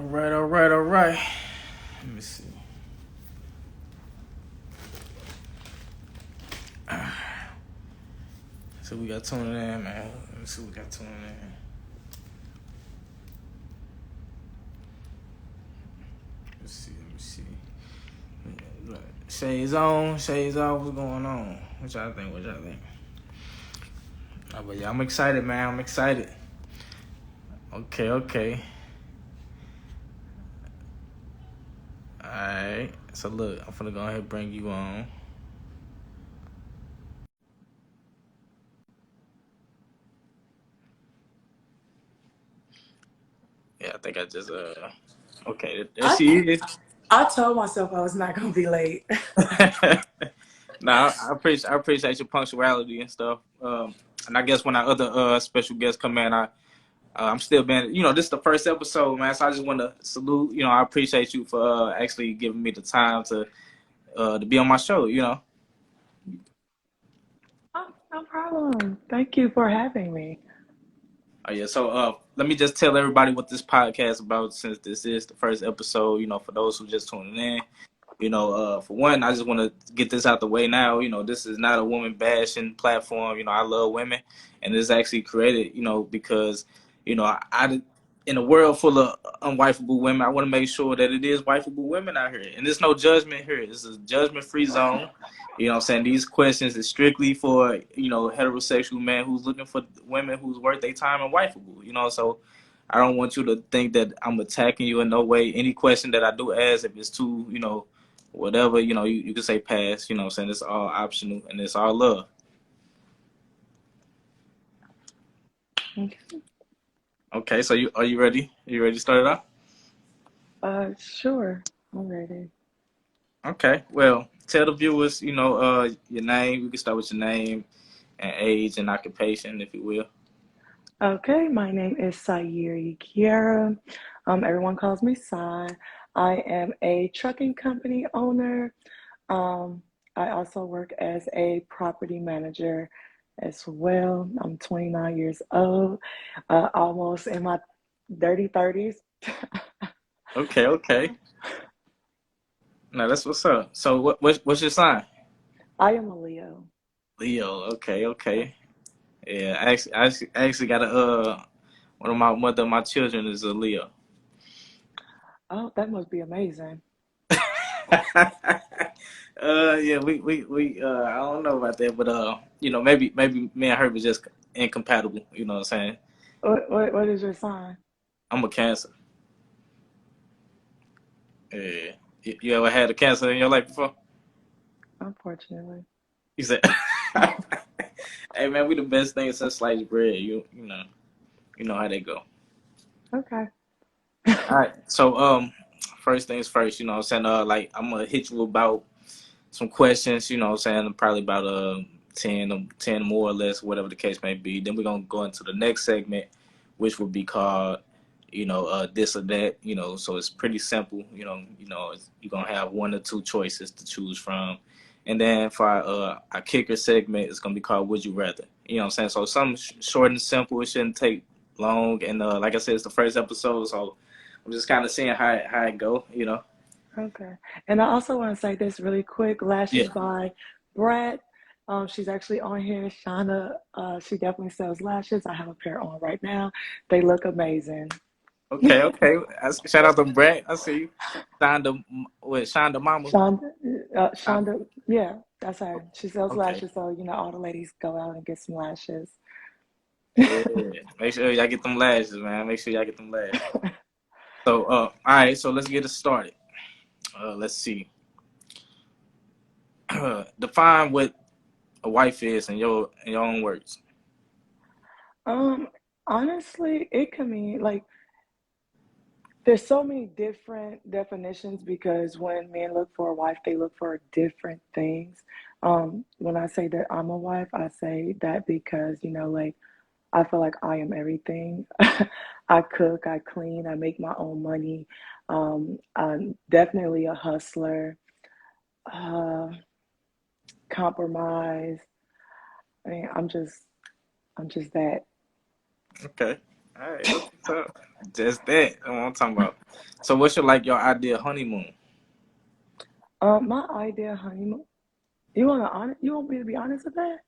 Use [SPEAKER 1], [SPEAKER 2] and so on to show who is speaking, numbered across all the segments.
[SPEAKER 1] All right. Let me see. So we got tuning in, man. Let me see what we got tuning in. Let me see. Shades on, shades off. What's going on? What y'all think? Oh, but yeah, I'm excited, man. I'm excited. Okay. Alright. So look, I'm finna go ahead and bring you on. Yeah, I think I just okay, there she is.
[SPEAKER 2] I told myself I was not gonna be late.
[SPEAKER 1] Nah, I appreciate your punctuality and stuff. And I guess when our other special guests come in, I'm still being, this is the first episode, man. So I just want to salute. I appreciate you for actually giving me the time to be on my show.
[SPEAKER 2] Oh, no problem. Thank you for having me.
[SPEAKER 1] Oh yeah. So let me just tell everybody what this podcast is about, since this is the first episode. For those who just tuning in. For one, I just want to get this out the way now. This is not a woman bashing platform. I love women, and it's actually created, because, I in a world full of unwifeable women, I want to make sure that it is wifeable women out here, and there's no judgment here. It's a judgment-free zone. What I'm saying? These questions is strictly for, heterosexual men who's looking for women who's worth their time and wifeable. So I don't want you to think that I'm attacking you in no way. Any question that I do ask, if it's too, whatever, you can say pass, what I'm saying? It's all optional and it's all love.
[SPEAKER 2] Okay.
[SPEAKER 1] Okay, so are you ready? You ready to start it off?
[SPEAKER 2] Sure. I'm ready.
[SPEAKER 1] Okay, well, tell the viewers, your name. We can start with your name and age and occupation, if you will.
[SPEAKER 2] Okay, my name is Sayiri Kiera. Everyone calls me Sai. I am a trucking company owner. I also work as a property manager as well. I'm 29 years old, almost in my dirty 30s.
[SPEAKER 1] Okay. Now that's what's up. So what's your sign?
[SPEAKER 2] I am a Leo.
[SPEAKER 1] Leo. Okay. Yeah, I actually got one of my children is a Leo.
[SPEAKER 2] Oh, that must be amazing.
[SPEAKER 1] Yeah, we I don't know about that, but maybe me and her was just incompatible. You know what I'm saying?
[SPEAKER 2] What is your sign?
[SPEAKER 1] I'm a Cancer. Yeah, you ever had a Cancer in your life before?
[SPEAKER 2] Unfortunately.
[SPEAKER 1] You said, "Hey man, we the best thing since sliced bread." You know how they go.
[SPEAKER 2] Okay.
[SPEAKER 1] All right, so first things first. You know what I'm saying? Like I'm gonna hit you about some questions. You know what I'm saying? Probably about 10 more or less, whatever the case may be. Then we're gonna go into the next segment, which would be called, this or that. So it's pretty simple. You're gonna have one or two choices to choose from, and then for our kicker segment, it's gonna be called Would You Rather. You know what I'm saying? So something short and simple. It shouldn't take long. And like I said, it's the first episode, so I'm just kind of seeing how it go.
[SPEAKER 2] Okay. And I also want to say this really quick.
[SPEAKER 1] Yeah.
[SPEAKER 2] Lashes by Brett. She's actually on here. Shauna, she definitely sells lashes. I have a pair on right now. They look amazing.
[SPEAKER 1] Okay. Shout out to Brett. I see you. Shonda Mama.
[SPEAKER 2] Shonda, yeah, that's her. She sells
[SPEAKER 1] Okay.
[SPEAKER 2] lashes, so all the ladies go out and get some lashes.
[SPEAKER 1] Yeah. Make sure y'all get them lashes, man. Make sure y'all get them lashes. So, all right. So let's get it started. Let's see. Define what a wife is in your own words.
[SPEAKER 2] Um, Honestly, it can mean like there's so many different definitions because when men look for a wife, they look for different things. When I say that I'm a wife, I say that because, like I feel like I am everything. I cook, I clean, I make my own money. I'm definitely a hustler, uh, compromise. I mean, I'm just that.
[SPEAKER 1] Okay. All right, what's up? Just that. That's what I'm talking about. So, what's your ideal honeymoon?
[SPEAKER 2] My idea honeymoon. You want me to be honest with that?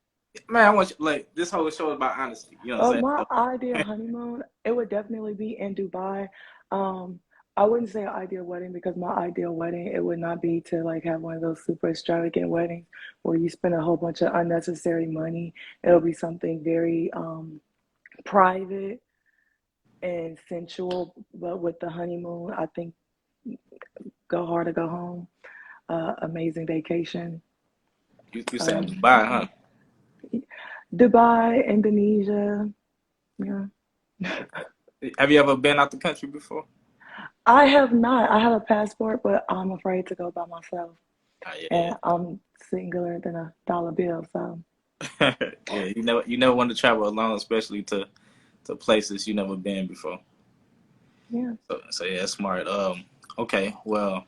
[SPEAKER 1] Man, I want you like this whole show is about honesty. You know what I'm
[SPEAKER 2] My
[SPEAKER 1] saying?
[SPEAKER 2] ideal honeymoon, it would definitely be in Dubai. Um, I wouldn't say an ideal wedding because my ideal wedding, it would not be to like have one of those super extravagant weddings where you spend a whole bunch of unnecessary money. It'll be something very private and sensual, but with the honeymoon, I think go hard or go home. Amazing vacation.
[SPEAKER 1] You saying
[SPEAKER 2] Um,
[SPEAKER 1] Dubai, huh?
[SPEAKER 2] Dubai, Indonesia, yeah.
[SPEAKER 1] Okay. Have you ever been out the country before?
[SPEAKER 2] I have not. I have a passport, but I'm afraid to go by myself.
[SPEAKER 1] Oh, yeah,
[SPEAKER 2] And I'm singular than a dollar bill, so
[SPEAKER 1] yeah. Yeah, you never want to travel alone, especially to places you never been before.
[SPEAKER 2] yeah.
[SPEAKER 1] So yeah, smart. Okay, well,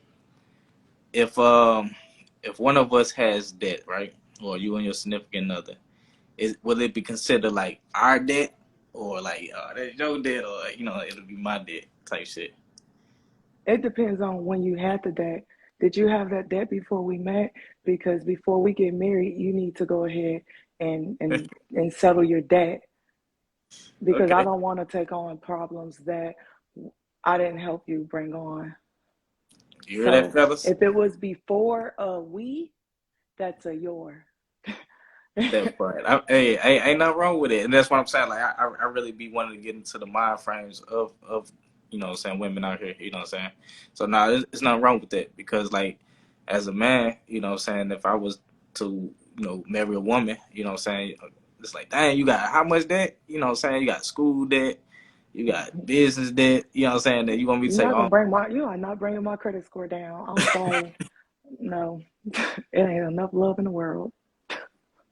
[SPEAKER 1] if one of us has debt, right, or you and your significant other, will it be considered like our debt, or like that's your debt, or it'll be my debt type shit?
[SPEAKER 2] It depends on when you had the debt. Did you have that debt before we met? Because before we get married, you need to go ahead and settle your debt because I
[SPEAKER 1] Okay,
[SPEAKER 2] don't want to take on problems that I didn't help you bring on.
[SPEAKER 1] you hear that,
[SPEAKER 2] So
[SPEAKER 1] fellas?
[SPEAKER 2] if it was before we, that's a your.
[SPEAKER 1] That part. Hey, ain't nothing wrong with it, and that's what I'm saying. Like I really be wanting to get into the mind frames of what I'm saying, women out here. You know what I'm saying. So now it's nothing wrong with that because like as a man, what I'm saying, if I was to marry a woman, what I'm saying, it's like dang, you got how much debt? What I'm saying, you got school debt, you got business debt. You know what I'm saying, that you want me to
[SPEAKER 2] You're
[SPEAKER 1] take
[SPEAKER 2] not gonna
[SPEAKER 1] on.
[SPEAKER 2] bring you are not bringing my credit score down. I'm sorry. No, it ain't enough love in the world.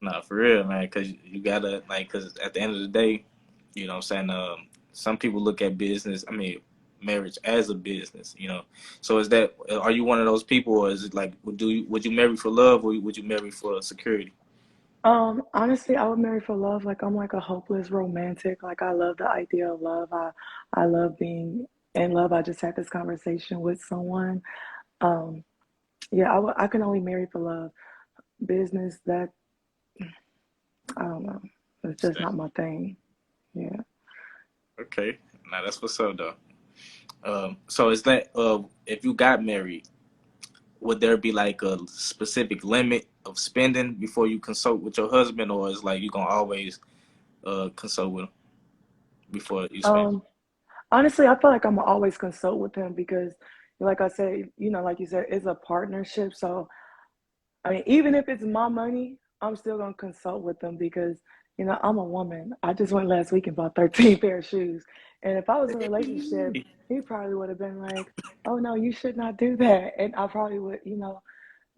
[SPEAKER 1] No, for real, man, because you gotta because at the end of the day, what I'm saying, some people look at marriage as a business. So are you one of those people, or is it like would you marry for love, or would you marry for security?
[SPEAKER 2] Honestly, I would marry for love. Like I'm like a hopeless romantic. Like I love the idea of love. I love being in love. I just had this conversation with someone. Um, yeah, I can only marry for love. Business that I don't know. It's just not my thing. Yeah.
[SPEAKER 1] Okay, now that's what's up though. So is that if you got married, would there be like a specific limit of spending before you consult with your husband, or is like you gonna always consult with him before you spend?
[SPEAKER 2] Um, Honestly, I feel like I'm always consult with him because, like I said, like you said, it's a partnership. So I mean, even if it's my money, I'm still gonna consult with them because, I'm a woman. I just went last week and bought 13 pair of shoes. And if I was in a relationship, he probably would have been like, oh no, you should not do that. And I probably would,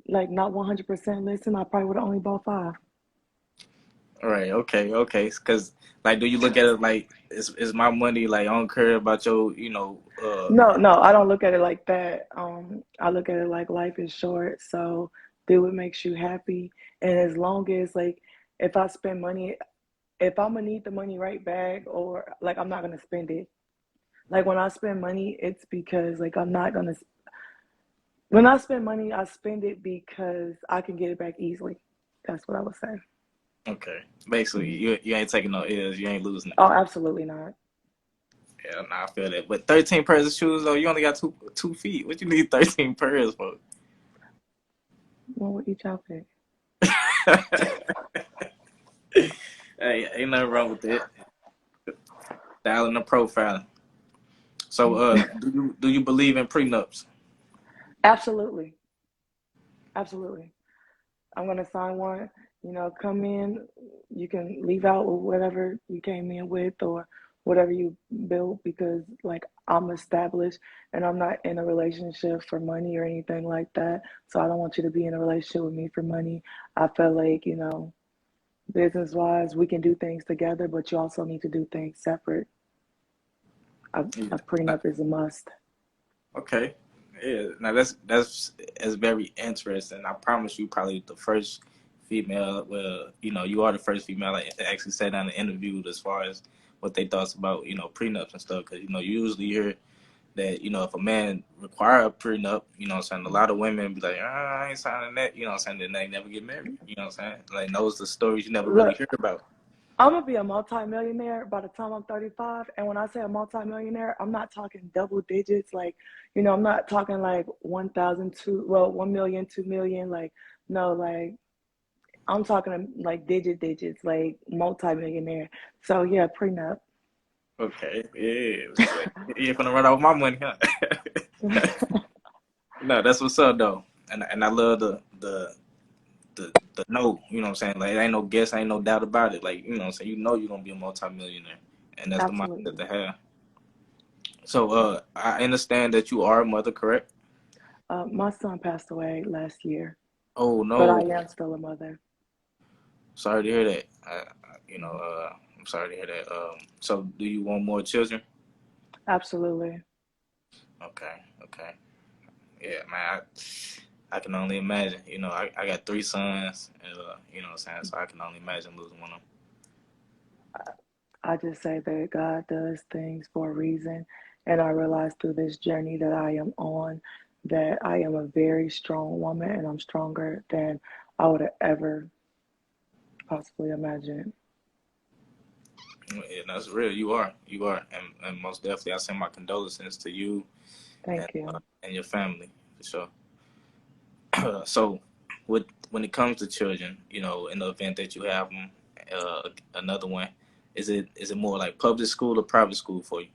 [SPEAKER 2] like not 100% listen. I probably would have only bought five.
[SPEAKER 1] All right, okay. Because like, do you look at it like is my money? Like, I don't care about
[SPEAKER 2] No, no, I don't look at it like that. I look at it like life is short, so do what makes you happy. And as long as like if I spend money, if I'm gonna need the money right back or like I'm not gonna spend it. Like when I spend money, it's because like I'm not gonna when I spend money, I spend it because I can get it back easily. That's what I would say.
[SPEAKER 1] Okay, basically,
[SPEAKER 2] Mhm.
[SPEAKER 1] you ain't taking no L's, you ain't losing
[SPEAKER 2] Oh,
[SPEAKER 1] nothing.
[SPEAKER 2] absolutely not.
[SPEAKER 1] Yeah, nah, I feel that. But 13 pairs of shoes though, you only got two feet. What you need 13 pairs for?
[SPEAKER 2] One with each outfit.
[SPEAKER 1] Hey, ain't nothing wrong with that. Styling and profiling. So, do you believe in prenups?
[SPEAKER 2] Absolutely. Absolutely. I'm gonna sign one. Come in. You can leave out with whatever you came in with or whatever you built because like I'm established and I'm not in a relationship for money or anything like that. So I don't want you to be in a relationship with me for money. I feel like, business wise, we can do things together, but you also need to do things separate. A
[SPEAKER 1] Nah,
[SPEAKER 2] prenup is a must.
[SPEAKER 1] okay. Yeah. Now that's very interesting. I promise you, probably the first female. Well, you are the first female I actually sat down and interviewed as far as what they thoughts about, you know, prenups and stuff. Because, you know, you usually hear that, you know, if a man require a prenup, you know what I'm saying, a lot of women be like, I ain't signing that, you know what I'm saying, then they never get married, you know what I'm saying? Like, those are the stories you never really
[SPEAKER 2] Look,
[SPEAKER 1] hear about.
[SPEAKER 2] I'm gonna be a multimillionaire by the time I'm 35. And when I say a multimillionaire, I'm not talking double digits. Like, I'm not talking like 1,000, 1 million, 2 million. Like, no, like I'm talking like digits, like multimillionaire. So yeah, prenup.
[SPEAKER 1] Okay, yeah, so you're gonna run out my money, huh? No, that's what's up though, and I love the no, you know what I'm saying? Like, it ain't no guess, ain't no doubt about it. Like, you know what I'm saying? You know you're gonna be a multimillionaire, and that's the mindset
[SPEAKER 2] Absolutely.
[SPEAKER 1] to have. So, I understand that you are a mother, correct?
[SPEAKER 2] My son passed away last year,
[SPEAKER 1] Oh
[SPEAKER 2] but
[SPEAKER 1] no,
[SPEAKER 2] I am still a mother.
[SPEAKER 1] sorry to hear that. I'm sorry to hear that. So do you want more children?
[SPEAKER 2] Absolutely.
[SPEAKER 1] Okay, okay, yeah, man. I can only imagine. You know, I got three sons, and you know what I'm saying. So I can only imagine losing one of them.
[SPEAKER 2] I just say that God does things for a reason. And I realize through this journey that I am on that I am a very strong woman and I'm stronger than I would have ever possibly imagined.
[SPEAKER 1] Yeah, that's real. You are, and most definitely, I send my condolences to you
[SPEAKER 2] Thank you.
[SPEAKER 1] and your family for sure. So, when it comes to children, you know, in the event that you have them, another one, is it more like public school or private school for you?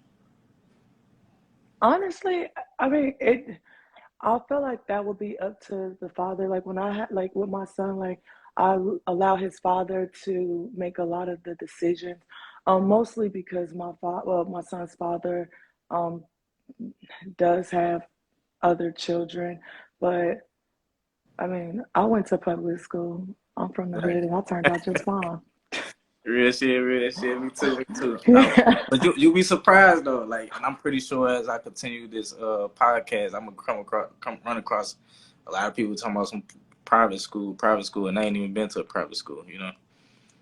[SPEAKER 2] Honestly, I mean, I feel like that would be up to the father. Like when I had, like with my son, like I allow his father to make a lot of the decisions. Mostly because my son's father, um, does have other children, but I mean, I went to public school. I'm from the
[SPEAKER 1] Right.
[SPEAKER 2] hood, and I turned out just fine.
[SPEAKER 1] Real shit, real shit. Me too, me too.
[SPEAKER 2] Yeah.
[SPEAKER 1] But you be surprised though, like, and I'm pretty sure as I continue this podcast, I'm gonna run across a lot of people talking about some private school, and I ain't even been to a private school, you know.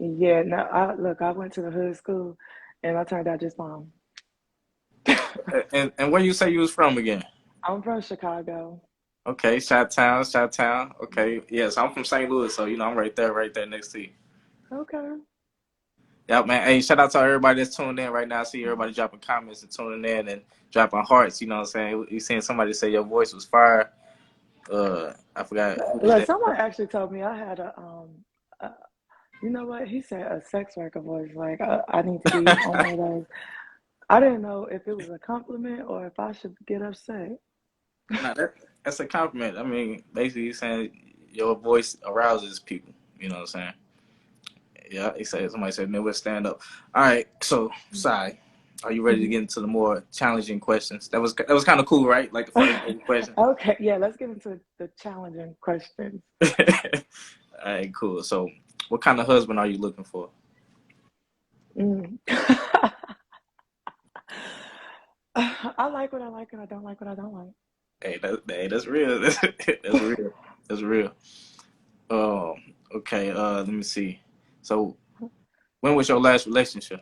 [SPEAKER 2] Yeah, no, I went to the hood school, and I turned out just fine.
[SPEAKER 1] And where you say you was from again?
[SPEAKER 2] I'm from Chicago.
[SPEAKER 1] Okay, Shot Town. Okay, yes, I'm from St. Louis, so you know I'm right there next to you.
[SPEAKER 2] Okay.
[SPEAKER 1] Yeah, man. Hey, shout out to everybody that's tuned in right now. I see everybody dropping comments and tuning in and dropping hearts. You know what I'm saying? You seen somebody say your voice was fire. I forgot who was
[SPEAKER 2] Look,
[SPEAKER 1] that.
[SPEAKER 2] someone actually told me I had a you know what? He said a sex worker voice. Like I need to be on one of those. I didn't know if it was a compliment or if I should get upset.
[SPEAKER 1] Nah, that's a compliment. I mean, basically, you saying your voice arouses people. You know what I'm saying? Yeah, he said somebody said Midwest stand up. All right, so Sai, are you ready to get into the more challenging questions? That was kind of cool, right? Like the first question.
[SPEAKER 2] Okay, yeah, let's get into the challenging questions.
[SPEAKER 1] All right, cool. So, what kind of husband are you looking for?
[SPEAKER 2] Mm. I like what I like and I don't like what I don't like.
[SPEAKER 1] That's real. That's real. That's real. Um, okay. Let me see. So, when was your last relationship?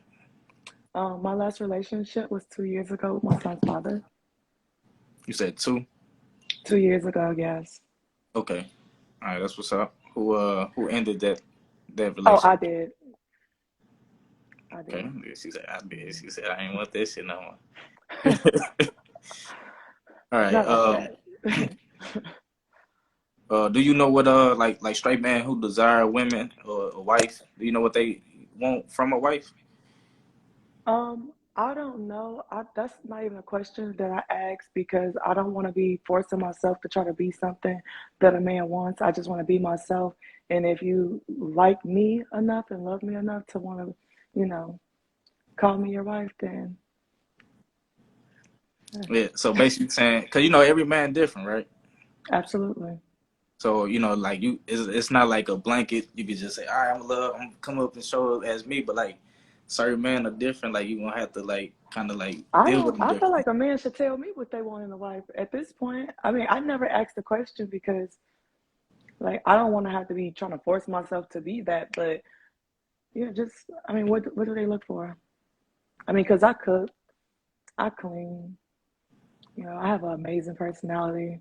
[SPEAKER 2] My last relationship was 2 years ago with my son's father.
[SPEAKER 1] You said two.
[SPEAKER 2] 2 years ago, yes.
[SPEAKER 1] Okay. All right. That's what's up. Who ended that
[SPEAKER 2] Oh, I
[SPEAKER 1] relationship?
[SPEAKER 2] did. I
[SPEAKER 1] Okay.
[SPEAKER 2] did.
[SPEAKER 1] She said I did. She said I ain't want this shit no more. All right.
[SPEAKER 2] Not like that.
[SPEAKER 1] Do you know what like straight men who desire women or a wife? Do you know what they want from a wife?
[SPEAKER 2] I don't know. That's not even a question that I ask because I don't want to be forcing myself to try to be something that a man wants. I just want to be myself. And if you like me enough and love me enough to want to, you know, call me your wife, then
[SPEAKER 1] Yeah. So basically saying, because you know every man different, right?
[SPEAKER 2] absolutely.
[SPEAKER 1] So you know, like it's not like a blanket. You could just say, "All right, I'm gonna come up and show up as me," but like certain men are different. Like you gonna have to like kind of like
[SPEAKER 2] I
[SPEAKER 1] deal with
[SPEAKER 2] don't.
[SPEAKER 1] them
[SPEAKER 2] I feel
[SPEAKER 1] differently.
[SPEAKER 2] like a man should tell me what they want in a wife at this point. I mean, I never asked the question because, like, I don't want to have to be trying to force myself to be that. But yeah, just I mean, what do they look for? I mean, because I cook, I clean, I have an amazing personality.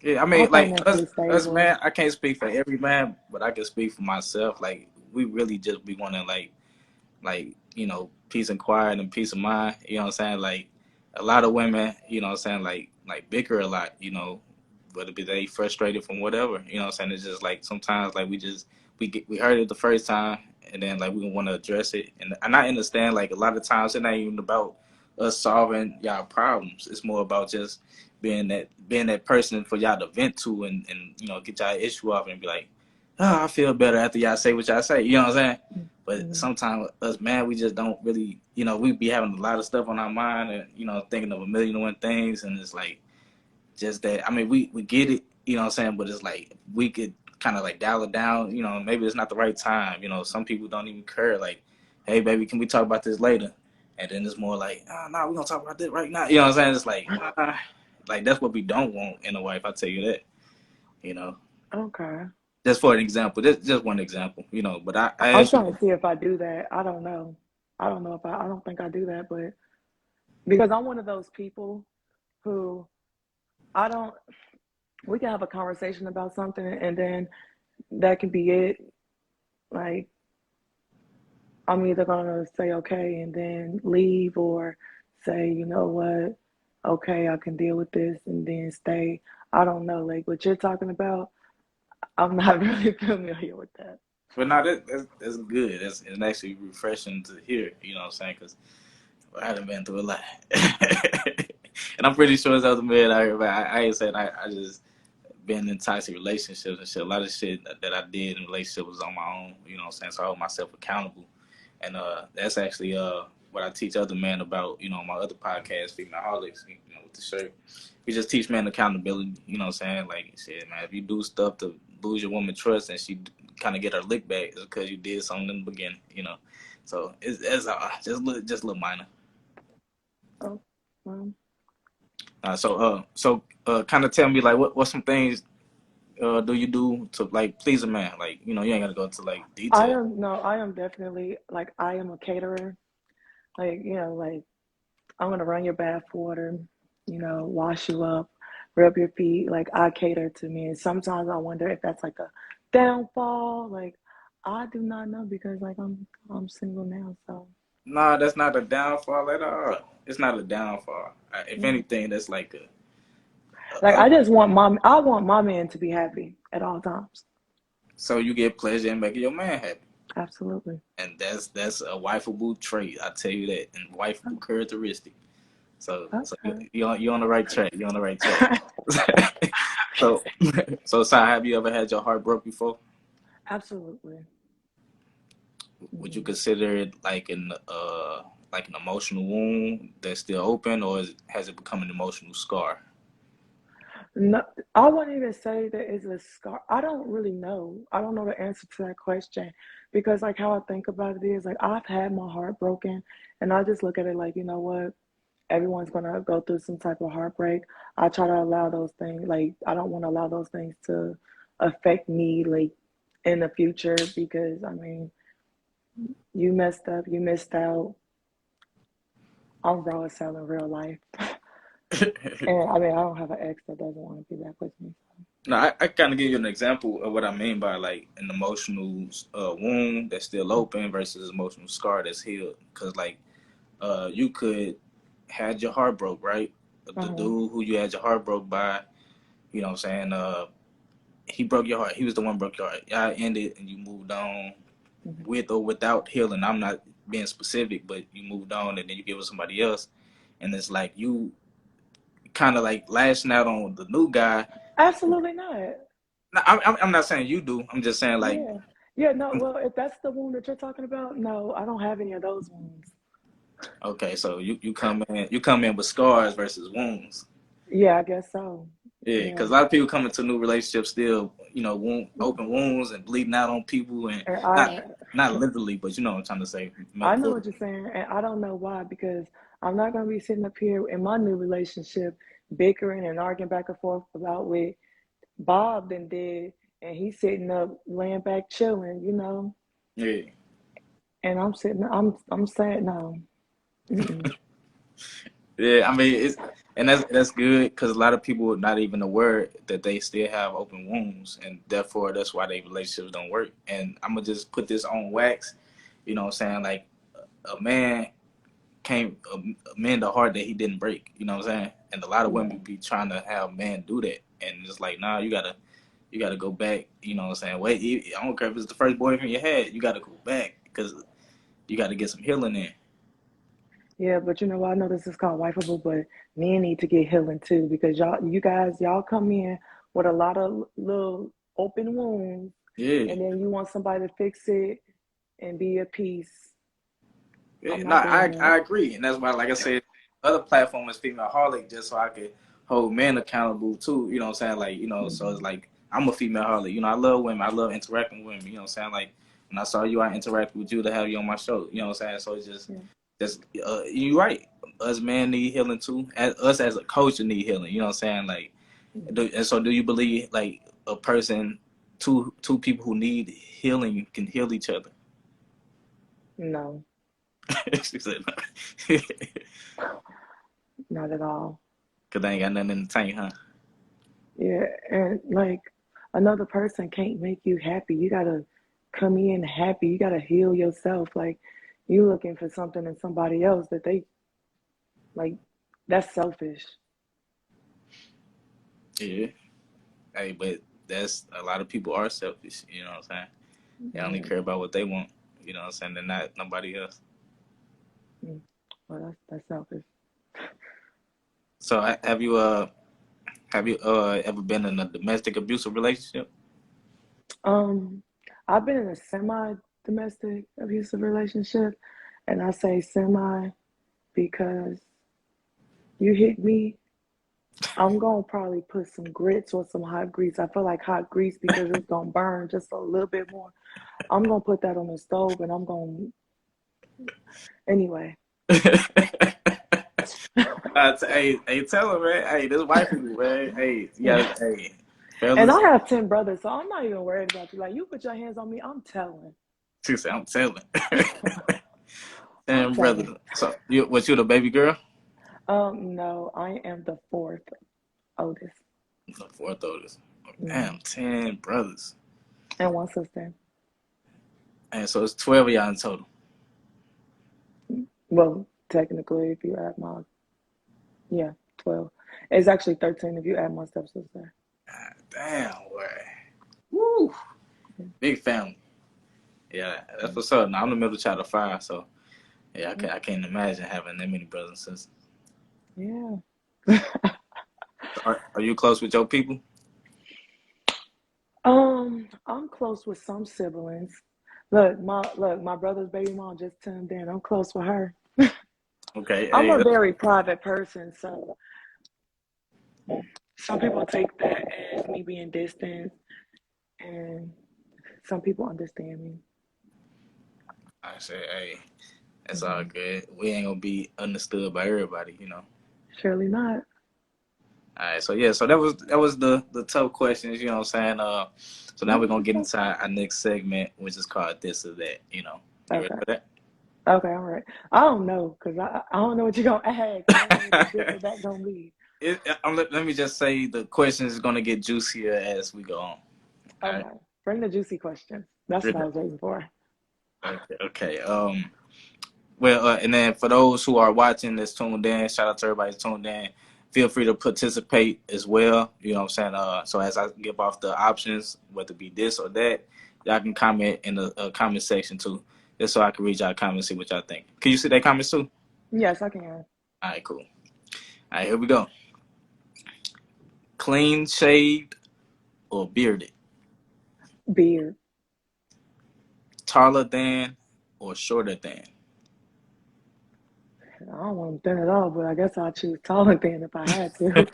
[SPEAKER 1] Yeah, I
[SPEAKER 2] I'm
[SPEAKER 1] mean, like
[SPEAKER 2] financially
[SPEAKER 1] us
[SPEAKER 2] stable.
[SPEAKER 1] man, I can't speak for every man, but I can speak for myself. Like we really just be wanting like, peace and quiet and peace of mind. You know what I'm saying? Like a lot of women, you know what I'm saying, like bicker a lot, whether be they frustrated from whatever. You know what I'm saying? It's just like sometimes like we heard it the first time and then like we want to address it. And I understand like a lot of times it ain't even about us solving y'all problems. It's more about just being that person for y'all to vent to and get y'all issue off and be like, oh, I feel better after y'all say what y'all say. You know what I'm saying? But
[SPEAKER 2] Mm-hmm.
[SPEAKER 1] sometimes us, man, we just don't really, we be having a lot of stuff on our mind and, thinking of a million and one things. And it's like, just that, I mean, we get it, you know what I'm saying? But it's like, we could kind of like dial it down, maybe it's not the right time. Some people don't even care. Like, hey, baby, can we talk about this later? And then it's more like, oh, no, we're going to talk about this right now. You know what I'm saying? It's like, that's what we don't want in a wife. I tell you that, you know.
[SPEAKER 2] Okay.
[SPEAKER 1] Just for an example, this just one example, But I
[SPEAKER 2] I'm
[SPEAKER 1] actually,
[SPEAKER 2] trying to see if I do that. I don't know. I don't know if I don't think I do that, but because I'm one of those people who I don't, we can have a conversation about something and then that can be it. Like, I'm either going to say okay and then leave or say, you know what, okay, I can deal with this and then stay. I don't know. Like what you're talking about, I'm not really familiar with that.
[SPEAKER 1] but no, that's good. It's actually refreshing to hear, you know what I'm saying? Because I haven't been through a lot. And I'm pretty sure it's other men out here, but I ain't saying I just been in toxic relationships and shit. A lot of shit that I did in relationships was on my own, you know what I'm saying? So I hold myself accountable. And that's actually what I teach other men about, my other podcast, FEMALEHOLICs, with the shirt. We just teach men accountability, you know what I'm saying? Like, shit, man, if you do stuff to lose your woman trust and she kind of get her lick back, it's because you did something in the beginning. So it's just a little minor.
[SPEAKER 2] Oh, well,
[SPEAKER 1] Kind of tell me like what some things do you do to like please a man? Like you ain't gotta go into like
[SPEAKER 2] I
[SPEAKER 1] detail.
[SPEAKER 2] am, no, I am definitely like, I am a caterer. Like, like I'm going to run your bath water, wash you up, rub your feet. Like I cater to me. And sometimes I wonder if that's like a downfall. Like I do not know because like I'm single now. So
[SPEAKER 1] Nah, that's not a downfall at all. It's not a downfall. If
[SPEAKER 2] yeah.
[SPEAKER 1] anything, that's like
[SPEAKER 2] Like
[SPEAKER 1] a
[SPEAKER 2] I want my man to be happy at all times.
[SPEAKER 1] so you get pleasure in making your man happy,
[SPEAKER 2] Absolutely.
[SPEAKER 1] and that's a wifeable trait. I tell you that, and wifeable characteristic. So
[SPEAKER 2] Okay.
[SPEAKER 1] you're on the right track. You're on the right track. so so Si, have you ever had your heart broke before?
[SPEAKER 2] Absolutely.
[SPEAKER 1] Would you
[SPEAKER 2] Mhm.
[SPEAKER 1] consider it like an emotional wound that's still open, or has it become an emotional scar?
[SPEAKER 2] No, I wouldn't even say that it's a scar. I don't really know. I don't know the answer to that question because, like, how I think about it is like I've had my heart broken, and I just look at it like, you know what? Everyone's gonna go through some type of heartbreak. I try to allow those things, like, I don't want to allow those things to affect me, like, in the future because, I mean, you messed up, you missed out. I'm raw as hell in real life. And I mean, I don't have an ex that doesn't want to be back with me.
[SPEAKER 1] No, I kind of give you an example of what I mean by like an emotional wound that's still open versus emotional scar that's healed. Because like you could had your heart broke, right? The
[SPEAKER 2] Uh-huh.
[SPEAKER 1] dude who you had your heart broke by, you know what I'm saying? He broke your heart. He was the one who broke your heart. Y'all ended and you moved on
[SPEAKER 2] Mhm.
[SPEAKER 1] with or without healing. I'm not being specific, but you moved on and then you give it to somebody else. And it's like you kind of like lashing out on the new guy.
[SPEAKER 2] Absolutely not.
[SPEAKER 1] No, I'm not saying you do. I'm just saying like,
[SPEAKER 2] Yeah. Yeah, no, well, if that's the wound that you're talking about, no, I don't have any of those wounds.
[SPEAKER 1] okay, so you come in with scars versus wounds.
[SPEAKER 2] Yeah, I guess so.
[SPEAKER 1] Yeah,
[SPEAKER 2] Yeah.
[SPEAKER 1] because a lot of people come into new relationships still, open wounds and bleeding out on people, and
[SPEAKER 2] And
[SPEAKER 1] not literally, but you know what I'm trying to say,
[SPEAKER 2] I know what you're
[SPEAKER 1] metaphorically.
[SPEAKER 2] saying, and I don't know why because I'm not gonna be sitting up here in my new relationship bickering and arguing back and forth about what Bob then did, and he's sitting up laying back chilling,
[SPEAKER 1] Yeah,
[SPEAKER 2] and I'm sitting, I'm saying no. Mm-mm.
[SPEAKER 1] Yeah, I mean that's good because a lot of people are not even aware that they still have open wounds, and therefore that's why their relationships don't work. And I'm gonna just put this on wax. You know what I'm saying? Like a man can't mend a heart that he didn't break. You know what I'm saying? And a lot of women
[SPEAKER 2] Yeah.
[SPEAKER 1] be trying to have men do that, and it's like, nah, you gotta go back. You know what I'm saying? Wait, I don't care if it's the first boyfriend you had. You gotta go back because you gotta get some healing in.
[SPEAKER 2] Yeah, but you know what? I know this is called wifeable, but men need to get healing too because y'all come in with a lot of little open wounds,
[SPEAKER 1] Yeah.
[SPEAKER 2] and then you want somebody to fix it and be at peace.
[SPEAKER 1] Yeah,
[SPEAKER 2] I'm
[SPEAKER 1] no,
[SPEAKER 2] not doing
[SPEAKER 1] I
[SPEAKER 2] that.
[SPEAKER 1] agree, and that's why, like I said, other platform is FEMALEHOLIC, just so I could hold men accountable too. You know what I'm saying? Like, so it's
[SPEAKER 2] Hmm.
[SPEAKER 1] like I'm a female harlot. I love women. I love interacting with women. You know what I'm saying? Like when I saw you, I interacted with you to have you on my show. You know what I'm saying? So it's
[SPEAKER 2] Yeah.
[SPEAKER 1] just you're right. Us men need healing too. Us as a culture need healing. You know what I'm saying? Like,
[SPEAKER 2] Hmm.
[SPEAKER 1] and so do you believe like a person, two people who need healing can heal each other?
[SPEAKER 2] No,
[SPEAKER 1] She said,
[SPEAKER 2] not at all.
[SPEAKER 1] "Cause they ain't got nothing in the tank, huh?"
[SPEAKER 2] Yeah, and like another person can't make you happy. You gotta come in happy. You gotta heal yourself. Like you looking for something in somebody else that they like. That's selfish.
[SPEAKER 1] Yeah. Hey, but that's a lot of people are selfish. You know what I'm saying? They only
[SPEAKER 2] Yeah.
[SPEAKER 1] care about what they want. You know what I'm saying? They're not nobody else.
[SPEAKER 2] Mm. Well, that's selfish.
[SPEAKER 1] So have you ever been in a domestic abusive relationship?
[SPEAKER 2] Um, I've been in a semi-domestic abusive relationship, and I say semi because you hit me, I'm gonna probably put some grits or some hot grease. I feel like hot grease because it's gonna burn just a little bit more. I'm gonna put that on the stove, and I'm gonna anyway.
[SPEAKER 1] Hey, tell him, man. Hey, this wife is man. Hey, yeah, hey,
[SPEAKER 2] And
[SPEAKER 1] fellas.
[SPEAKER 2] I have 10 brothers, so I'm not even worried about you. Like you put your hands on me, I'm telling.
[SPEAKER 1] She said, I'm telling.
[SPEAKER 2] I'm
[SPEAKER 1] And brother,
[SPEAKER 2] telling.
[SPEAKER 1] so you the baby girl?
[SPEAKER 2] No, I am the fourth oldest.
[SPEAKER 1] The fourth oldest. Damn,
[SPEAKER 2] Hmm.
[SPEAKER 1] 10 brothers.
[SPEAKER 2] And one sister.
[SPEAKER 1] And so it's 12 of y'all in total.
[SPEAKER 2] Well, technically, if you add my, yeah, 12. It's actually 13 if you add my stepsister.
[SPEAKER 1] God damn, boy. Woo. Big family. Yeah, that's what's up. Now I'm the middle child of five, so yeah, I can't imagine having that many brothers and sisters.
[SPEAKER 2] Yeah.
[SPEAKER 1] Are you close with your people?
[SPEAKER 2] I'm close with some siblings. Look, my brother's baby mom just turned in. I'm close with her.
[SPEAKER 1] Okay,
[SPEAKER 2] I'm
[SPEAKER 1] hey,
[SPEAKER 2] a very private person, so some people take that as me being distant, and some people understand me.
[SPEAKER 1] I say, hey, that's all
[SPEAKER 2] Hmm.
[SPEAKER 1] good. We ain't gonna be understood by everybody,
[SPEAKER 2] Surely not.
[SPEAKER 1] All right, so yeah, so that was the tough questions, you know what I'm saying? So now we're gonna get into our next segment, which is called this or that. You ready
[SPEAKER 2] Okay.
[SPEAKER 1] for that?
[SPEAKER 2] Okay, all right. I don't know because I don't know what you're gonna ask. I don't know what this or that gonna be.
[SPEAKER 1] Let me just say the questions is gonna get juicier as we go on. All right.
[SPEAKER 2] Okay, bring the juicy questions. That's what I was waiting for.
[SPEAKER 1] Okay. Okay. Well, and then for those who are watching that's tuned in, shout out to everybody that's tuned in. Feel free to participate as well. You know what I'm saying? So as I give off the options, whether it be this or that, y'all can comment in the comment section too, just so I can read y'all comments and see what y'all think. Can you see that comments too?
[SPEAKER 2] Yes, I can.
[SPEAKER 1] All right, cool. All right, here we go. Clean shaved or bearded?
[SPEAKER 2] Beard.
[SPEAKER 1] Taller than or shorter than?
[SPEAKER 2] I don't want them thin at all, but I guess I'll choose taller than if I had to.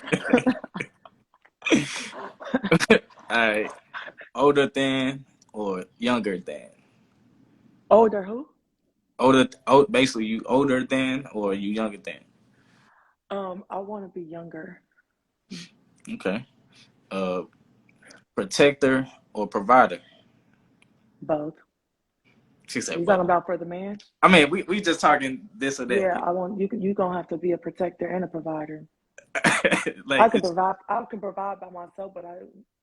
[SPEAKER 1] All right, older than or younger than?
[SPEAKER 2] Older who?
[SPEAKER 1] Basically, you older than or you younger than?
[SPEAKER 2] I want to be younger.
[SPEAKER 1] Okay. Uh, protector or provider?
[SPEAKER 2] Both.
[SPEAKER 1] She said,
[SPEAKER 2] You
[SPEAKER 1] "But
[SPEAKER 2] talking about for the man?
[SPEAKER 1] I mean, we just talking this or that.
[SPEAKER 2] Yeah, I want you. You gonna have to be a protector and a provider.
[SPEAKER 1] Like it's,
[SPEAKER 2] I can provide by myself, but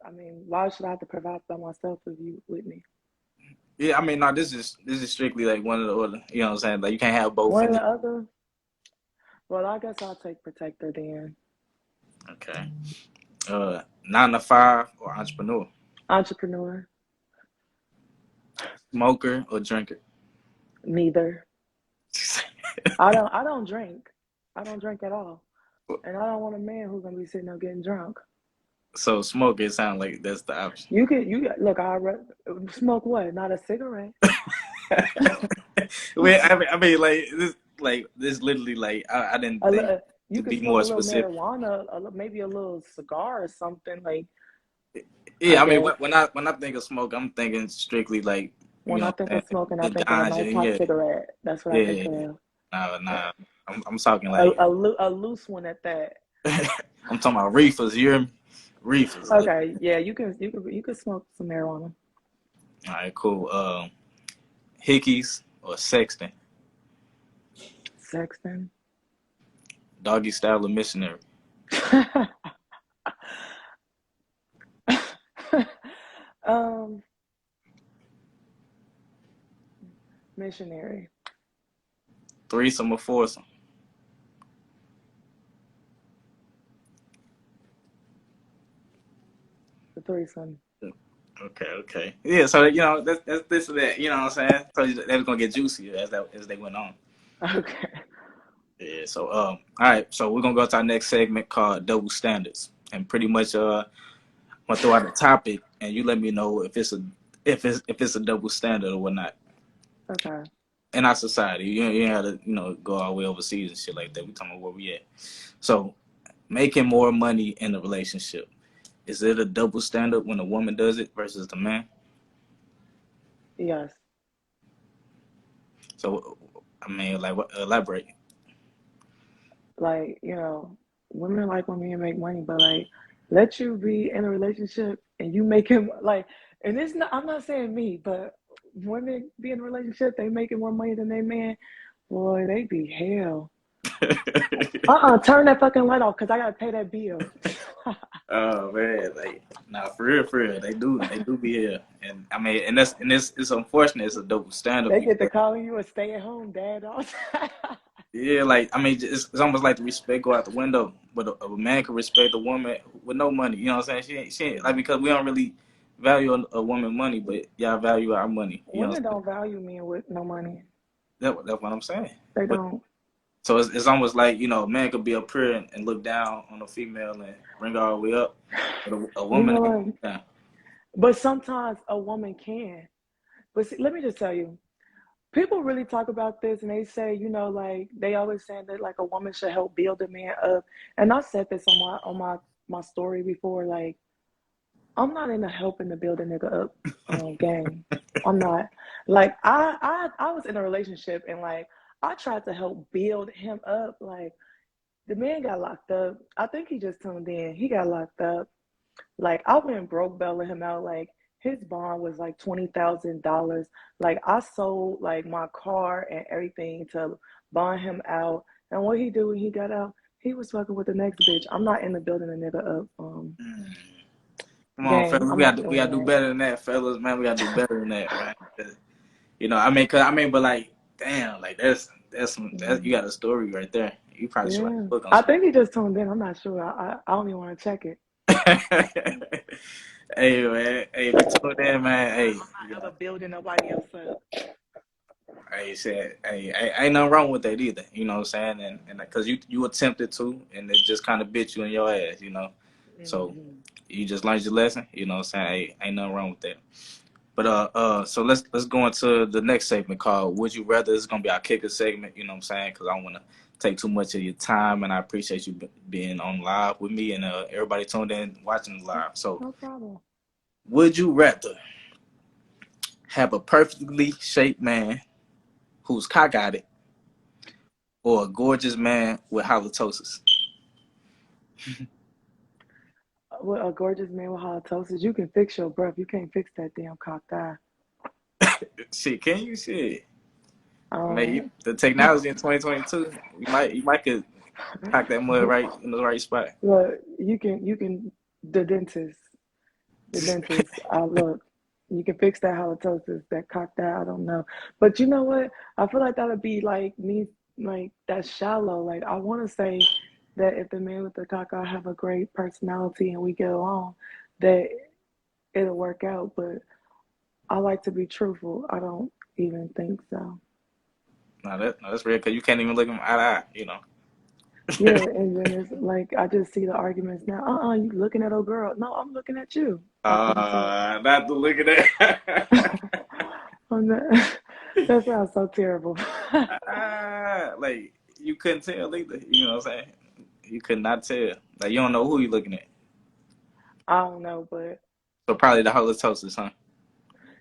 [SPEAKER 2] I mean, why should I have to provide by myself if you with me?
[SPEAKER 1] yeah. I mean, no, this is strictly like one or the other. You know what I'm saying? Like you can't have both
[SPEAKER 2] One
[SPEAKER 1] in
[SPEAKER 2] or
[SPEAKER 1] it.
[SPEAKER 2] the other. Well, I guess I'll take protector then.
[SPEAKER 1] Okay. 9 to 5 or entrepreneur,
[SPEAKER 2] Entrepreneur.
[SPEAKER 1] smoker or drinker.
[SPEAKER 2] Neither. I don't drink. I don't drink at all, and I don't want a man who's gonna be sitting there getting drunk.
[SPEAKER 1] So smoker, it sounds like that's the option.
[SPEAKER 2] Look. Smoke what? Not a cigarette.
[SPEAKER 1] Well, like this literally like I didn't think
[SPEAKER 2] You
[SPEAKER 1] to
[SPEAKER 2] could
[SPEAKER 1] be
[SPEAKER 2] smoke
[SPEAKER 1] more
[SPEAKER 2] a little
[SPEAKER 1] specific.
[SPEAKER 2] marijuana, maybe a little cigar or something. Like I
[SPEAKER 1] Yeah, I mean
[SPEAKER 2] guess
[SPEAKER 1] when I think of smoke, I'm thinking strictly like
[SPEAKER 2] when I think
[SPEAKER 1] saying,
[SPEAKER 2] of smoking, I
[SPEAKER 1] the
[SPEAKER 2] think of a nice
[SPEAKER 1] ganja.
[SPEAKER 2] hot
[SPEAKER 1] Yeah,
[SPEAKER 2] cigarette. That's what I think
[SPEAKER 1] yeah.
[SPEAKER 2] of.
[SPEAKER 1] Nah. I'm talking like
[SPEAKER 2] A loose one at that.
[SPEAKER 1] I'm talking about reefers. You hear me? Reefers. All
[SPEAKER 2] Okay, yeah, you can smoke some marijuana.
[SPEAKER 1] right, cool. Hickeys or sexting,
[SPEAKER 2] Sexton.
[SPEAKER 1] doggy style or missionary.
[SPEAKER 2] um, missionary.
[SPEAKER 1] Threesome or foursome.
[SPEAKER 2] The threesome.
[SPEAKER 1] Okay. Yeah, so that's this or that. You know what I'm saying? So that was gonna get juicier as they went on.
[SPEAKER 2] Okay.
[SPEAKER 1] Yeah. So all right. So we're gonna go to our next segment called double standards, and pretty much I'm gonna throw out a topic, and you let me know if it's a double standard or whatnot
[SPEAKER 2] Okay.
[SPEAKER 1] in our society. You have to go all the way overseas and shit like that. We talking about where we at. So making more money in a relationship, is it a double standard when a woman does it versus the man?
[SPEAKER 2] Yes.
[SPEAKER 1] So I mean, like, elaborate.
[SPEAKER 2] Like, women like when men make money, but like let you be in a relationship and you make him like and it's not I'm not saying me, but women be in a relationship, they making more money than they man, boy, they be hell. Turn that fucking light off because I gotta pay that bill.
[SPEAKER 1] Oh man, like nah, for real, they do be here, and I mean, and it's unfortunate. It's a double standard
[SPEAKER 2] They get to
[SPEAKER 1] because
[SPEAKER 2] calling you a stay-at-home dad all the time.
[SPEAKER 1] yeah, like I mean, it's almost like the respect go out the window. But a man can respect a woman with no money. You know what I'm saying? She ain't like because we don't really value a woman money, but y'all value our money. You know what
[SPEAKER 2] Women
[SPEAKER 1] I'm
[SPEAKER 2] don't value men with no money.
[SPEAKER 1] saying? That's what I'm saying.
[SPEAKER 2] They
[SPEAKER 1] But
[SPEAKER 2] don't.
[SPEAKER 1] so it's almost like a man could be up here and look down on a female and bring her all the way up, but a
[SPEAKER 2] You
[SPEAKER 1] woman
[SPEAKER 2] know
[SPEAKER 1] ain't
[SPEAKER 2] what?
[SPEAKER 1] down.
[SPEAKER 2] But sometimes a woman can. But see, let me just tell you, people really talk about this and they say, like they always saying that like a woman should help build a man up. And I said this on my story before, like I'm not into helping to build a nigga up game. I'm not. Like I was in a relationship and like I tried to help build him up. Like the man got locked up. I think he just tuned in. He got locked up. Like I went broke bailing him out. Like his bond was like $20,000. Like I sold like my car and everything to bond him out. And what he did when he got out, he was fucking with the next bitch. I'm not in the building a nigga up
[SPEAKER 1] Mm. Come on,
[SPEAKER 2] game.
[SPEAKER 1] fellas.
[SPEAKER 2] I'm
[SPEAKER 1] We got
[SPEAKER 2] not
[SPEAKER 1] to we
[SPEAKER 2] doing
[SPEAKER 1] got to do
[SPEAKER 2] that.
[SPEAKER 1] better than that, fellas. Man, we got to do better than that, man. 'Cause, I mean, but like, damn, like that's you got a story right there. You probably should write
[SPEAKER 2] Yeah.
[SPEAKER 1] a book on
[SPEAKER 2] I
[SPEAKER 1] some.
[SPEAKER 2] think he just tuned in. I'm not sure. I don't even want to check it.
[SPEAKER 1] Hey man, hey, if you told that man, hey,
[SPEAKER 2] I'm not ever building nobody else up.
[SPEAKER 1] hey, said, hey, ain't nothing wrong with that either. You know what I'm saying? And because you attempted to, and it just kind of bit you in your ass. So
[SPEAKER 2] Mm-hmm.
[SPEAKER 1] you just learned your lesson. You know what I'm saying? Hey, ain't nothing wrong with that. But so let's go into the next segment called "Would You Rather." It's gonna be our kicker segment. You know what I'm saying? Because I don't want to take too much of your time, and I appreciate you being on live with me and everybody tuned in watching live. So,
[SPEAKER 2] No problem.
[SPEAKER 1] would you rather have a perfectly shaped man who's cockeyed or a gorgeous man with halitosis?
[SPEAKER 2] With a gorgeous man with halitosis, you can fix your breath. You can't fix that damn cocked eye.
[SPEAKER 1] Shit, can you shit? Maybe
[SPEAKER 2] Um,
[SPEAKER 1] the technology in 2022, you might could pack that mud right in the right spot.
[SPEAKER 2] look, you can the dentist, look, you can fix that halitosis, that cocked eye, I don't know. But you know what? I feel like that would be like me, like that's shallow. Like I want to say that if the man with the cocked eye have a great personality and we get along, that it'll work out. But I like to be truthful. I don't even think so.
[SPEAKER 1] No, that's real because you can't even look him eye to eye, you know.
[SPEAKER 2] Yeah, and then it's like I just see the arguments now. You looking at old girl? No, I'm looking at you. So
[SPEAKER 1] Not to look at that.
[SPEAKER 2] I'm not, that sounds so terrible.
[SPEAKER 1] Like you couldn't tell either. You know what I'm saying? You could not tell. Like you don't know who you looking at.
[SPEAKER 2] I don't know, but
[SPEAKER 1] So probably the halitosis, huh?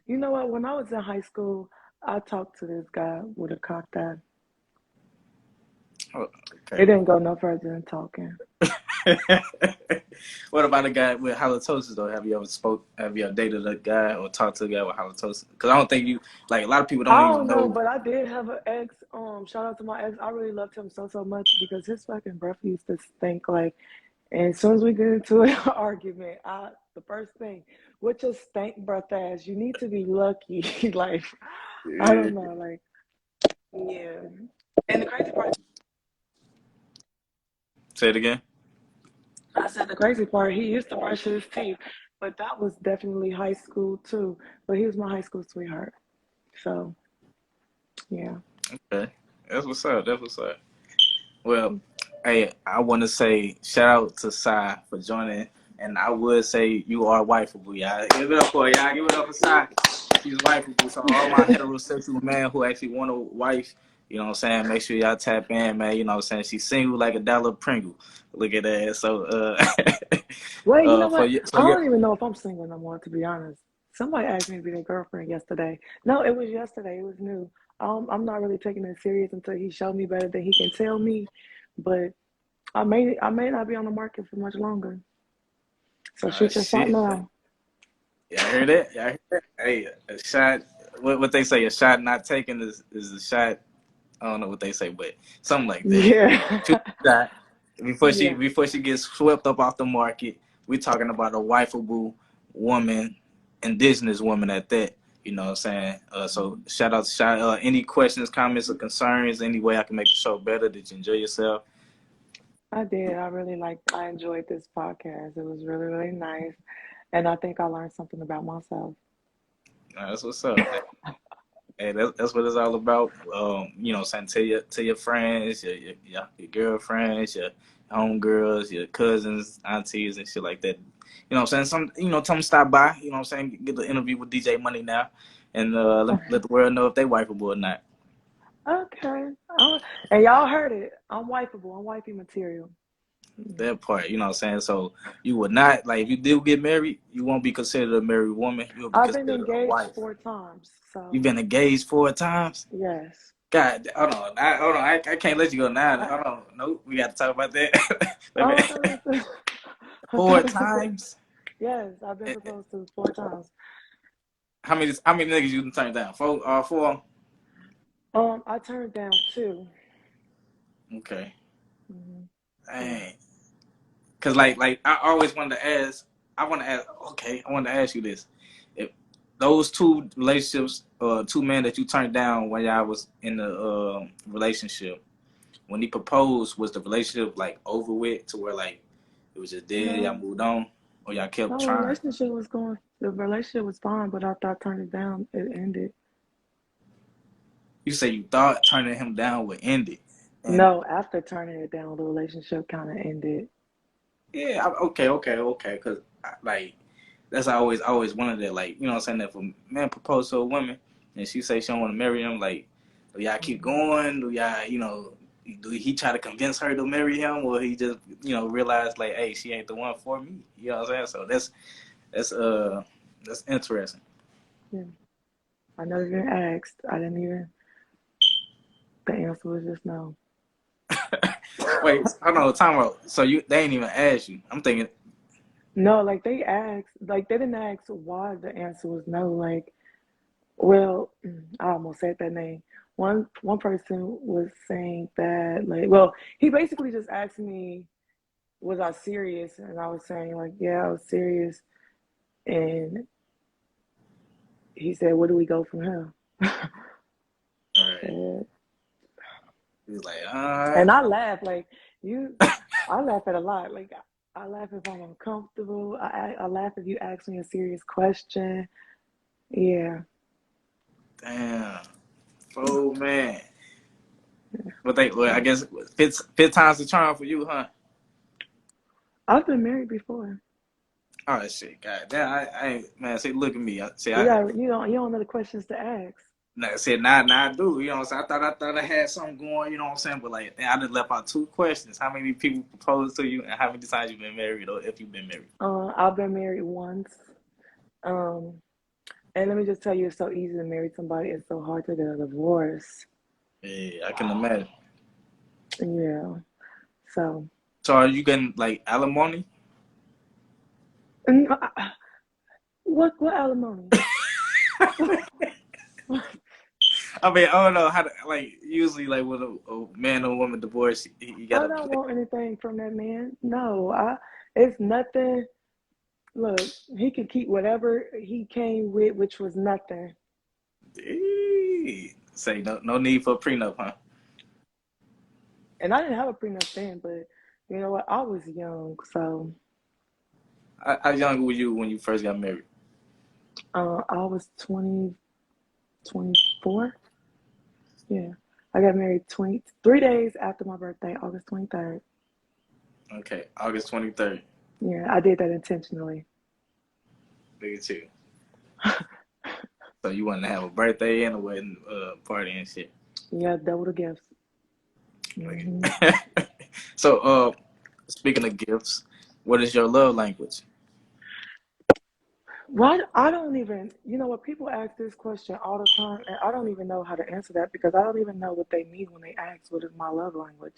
[SPEAKER 2] you know what? When I was in high school, I talked to this guy with a cocked eye.
[SPEAKER 1] Oh,
[SPEAKER 2] It
[SPEAKER 1] okay.
[SPEAKER 2] didn't go no further than talking.
[SPEAKER 1] What about a guy with halitosis though? Have you ever dated a guy or talked to a guy with halitosis? Because I don't think you like a lot of people don't
[SPEAKER 2] I
[SPEAKER 1] even
[SPEAKER 2] don't know,
[SPEAKER 1] know.
[SPEAKER 2] but I did have an ex. Shout out to my ex. I really loved him so much because his fucking breath used to stink like. And as soon as we get into an argument, the first thing, with your stank breath ass, you need to be lucky. Like, I
[SPEAKER 1] Yeah.
[SPEAKER 2] don't know, like, yeah. And the crazy part,
[SPEAKER 1] Say it again.
[SPEAKER 2] I said the crazy part, he used to brush his teeth, but that was definitely high school too. But he was my high school sweetheart. So, yeah.
[SPEAKER 1] Okay, that's what's up. That's what's up. Well, hey, I want to say shout out to Sai for joining, and I would say you are wifeable, y'all. Give it up for y'all. Give it up for Sai. She's wifeable. So all my heterosexual men who actually want a wife, you know what I'm saying, make sure y'all tap in, man. You know what I'm saying? She's single like a dollar Pringle. Look at that. So
[SPEAKER 2] Wait, you know
[SPEAKER 1] for
[SPEAKER 2] what?
[SPEAKER 1] you,
[SPEAKER 2] I
[SPEAKER 1] so yeah.
[SPEAKER 2] don't even know if I'm single no more, to be honest. Somebody asked me to be their girlfriend yesterday. No, it was yesterday. It was new. I'm not really taking it serious until he showed me better than he can tell me. But I may not be on the market for much longer. So shoot your shot
[SPEAKER 1] Shit.
[SPEAKER 2] now.
[SPEAKER 1] Y'all hear that? Y'all hear that? Hey, a shot. What they say? A shot not taken is a shot. I don't know what they say, but something like that.
[SPEAKER 2] Yeah.
[SPEAKER 1] Shoot a shot
[SPEAKER 2] Yeah.
[SPEAKER 1] before she gets swept up off the market. We're talking about a wifeable woman, indigenous woman at that. You know what I'm saying? So shout out to Shot. Any questions, comments, or concerns? Any way I can make the show better? Did you enjoy yourself?
[SPEAKER 2] I did. I enjoyed this podcast. It was really nice. And I think I learned something about myself.
[SPEAKER 1] That's what's up. Hey, that's what it's all about. You know, saying to your friends, your girlfriends, your homegirls, your cousins, aunties, and shit like that. You know what I'm saying? Tell them stop by. You know what I'm saying? Get the interview with DJ Money now, and let the world know if they wipeable or not.
[SPEAKER 2] Okay. And y'all heard it. I'm wipeable. I'm wifey material.
[SPEAKER 1] That part, you know what I'm saying? So you would not like if you do get married, you won't be considered a married woman. You'll be
[SPEAKER 2] I've been
[SPEAKER 1] considered a
[SPEAKER 2] engaged
[SPEAKER 1] wife.
[SPEAKER 2] 4 times.
[SPEAKER 1] You've
[SPEAKER 2] So,
[SPEAKER 1] been engaged 4 times.
[SPEAKER 2] yes.
[SPEAKER 1] God, hold on. I can't let you go now.
[SPEAKER 2] I,
[SPEAKER 1] Hold on. Nope, we got to talk about that. Wait a
[SPEAKER 2] oh, I
[SPEAKER 1] minute.
[SPEAKER 2] thought it was, I
[SPEAKER 1] Four
[SPEAKER 2] thought it was,
[SPEAKER 1] times?
[SPEAKER 2] yes, I've been
[SPEAKER 1] Eh,
[SPEAKER 2] proposed to 4 times.
[SPEAKER 1] How many niggas you done turned down? Four? Four?
[SPEAKER 2] I turned down two.
[SPEAKER 1] Okay.
[SPEAKER 2] Hmm. Yeah.
[SPEAKER 1] Dang. Cause like I always wanted to ask. I want to ask. Okay, I wanted to ask you this: if those two relationships, two men that you turned down when y'all was in the relationship, when he proposed, was the relationship like over with to where like it was just dead, y'all
[SPEAKER 2] No,
[SPEAKER 1] moved on, or y'all kept
[SPEAKER 2] no,
[SPEAKER 1] trying?
[SPEAKER 2] the relationship was fine, but after I turned it down, it ended.
[SPEAKER 1] You say you thought turning him down would end it, and
[SPEAKER 2] No, after turning it down, the relationship kind of ended.
[SPEAKER 1] yeah, okay, cause like that's I always wanted that, like you know what I'm saying, that if a man propose to a woman and she say she don't want to marry him, like do y'all keep
[SPEAKER 2] Hmm.
[SPEAKER 1] going? Do y'all do he try to convince her to marry him, or he just realize like, hey, she ain't the one for me? You know what I'm saying? So that's that's interesting.
[SPEAKER 2] Yeah. I never even asked. I didn't even. The answer was just no.
[SPEAKER 1] Wait, hold on, time out. So they ain't even ask you. I'm thinking,
[SPEAKER 2] No, like they asked, like they didn't ask why the answer was no. Like Well, I almost said that name. One person was saying that like, well, he basically just asked me, was I serious? And I was saying like, yeah, I was serious. And he said, where do we go from here?
[SPEAKER 1] All right.
[SPEAKER 2] And
[SPEAKER 1] He's like,
[SPEAKER 2] and I laugh like you. I laugh at a lot. Like I laugh if I'm uncomfortable. I laugh if you ask me a serious question. Yeah.
[SPEAKER 1] damn, oh man. But well, I guess fifth time's the charm for you, huh?
[SPEAKER 2] I've been married before.
[SPEAKER 1] Oh shit, God damn, I ain't man. See, look at me.
[SPEAKER 2] You got you don't know the questions to ask.
[SPEAKER 1] Said now I do. You know what I'm saying? I thought I had something going. You know what I'm saying? But like, I just left out two questions. How many people proposed to you, and how many times you been married, or if you've been married?
[SPEAKER 2] I've been married once. Um, and let me just tell you, it's so easy to marry somebody. It's so hard to get a divorce.
[SPEAKER 1] Yeah, I can imagine.
[SPEAKER 2] Yeah. So,
[SPEAKER 1] So are you getting like alimony?
[SPEAKER 2] and, what alimony?
[SPEAKER 1] I mean, I don't know how to like. Usually, like when a man or woman divorce, you
[SPEAKER 2] I
[SPEAKER 1] gotta
[SPEAKER 2] don't
[SPEAKER 1] pay.
[SPEAKER 2] want anything from that man. No, it's nothing. Look, he can keep whatever he came with, which was nothing.
[SPEAKER 1] Say no need for a prenup, huh?
[SPEAKER 2] And I didn't have a prenup then, but you know what? I was young, so
[SPEAKER 1] How young were you when you first got married?
[SPEAKER 2] I was 24. Yeah. I got married 3 days after my birthday, August 23rd.
[SPEAKER 1] Okay, August 23rd.
[SPEAKER 2] Yeah, I did that intentionally.
[SPEAKER 1] Look at you. So you wanted to have a birthday and a wedding party and shit.
[SPEAKER 2] Yeah, double the gifts. Hmm.
[SPEAKER 1] Okay. So speaking of gifts, what is your love language?
[SPEAKER 2] Why? I don't even, you know what, people ask this question all the time, and I don't even know how to answer that because I don't even know what they mean when they ask what is my love language.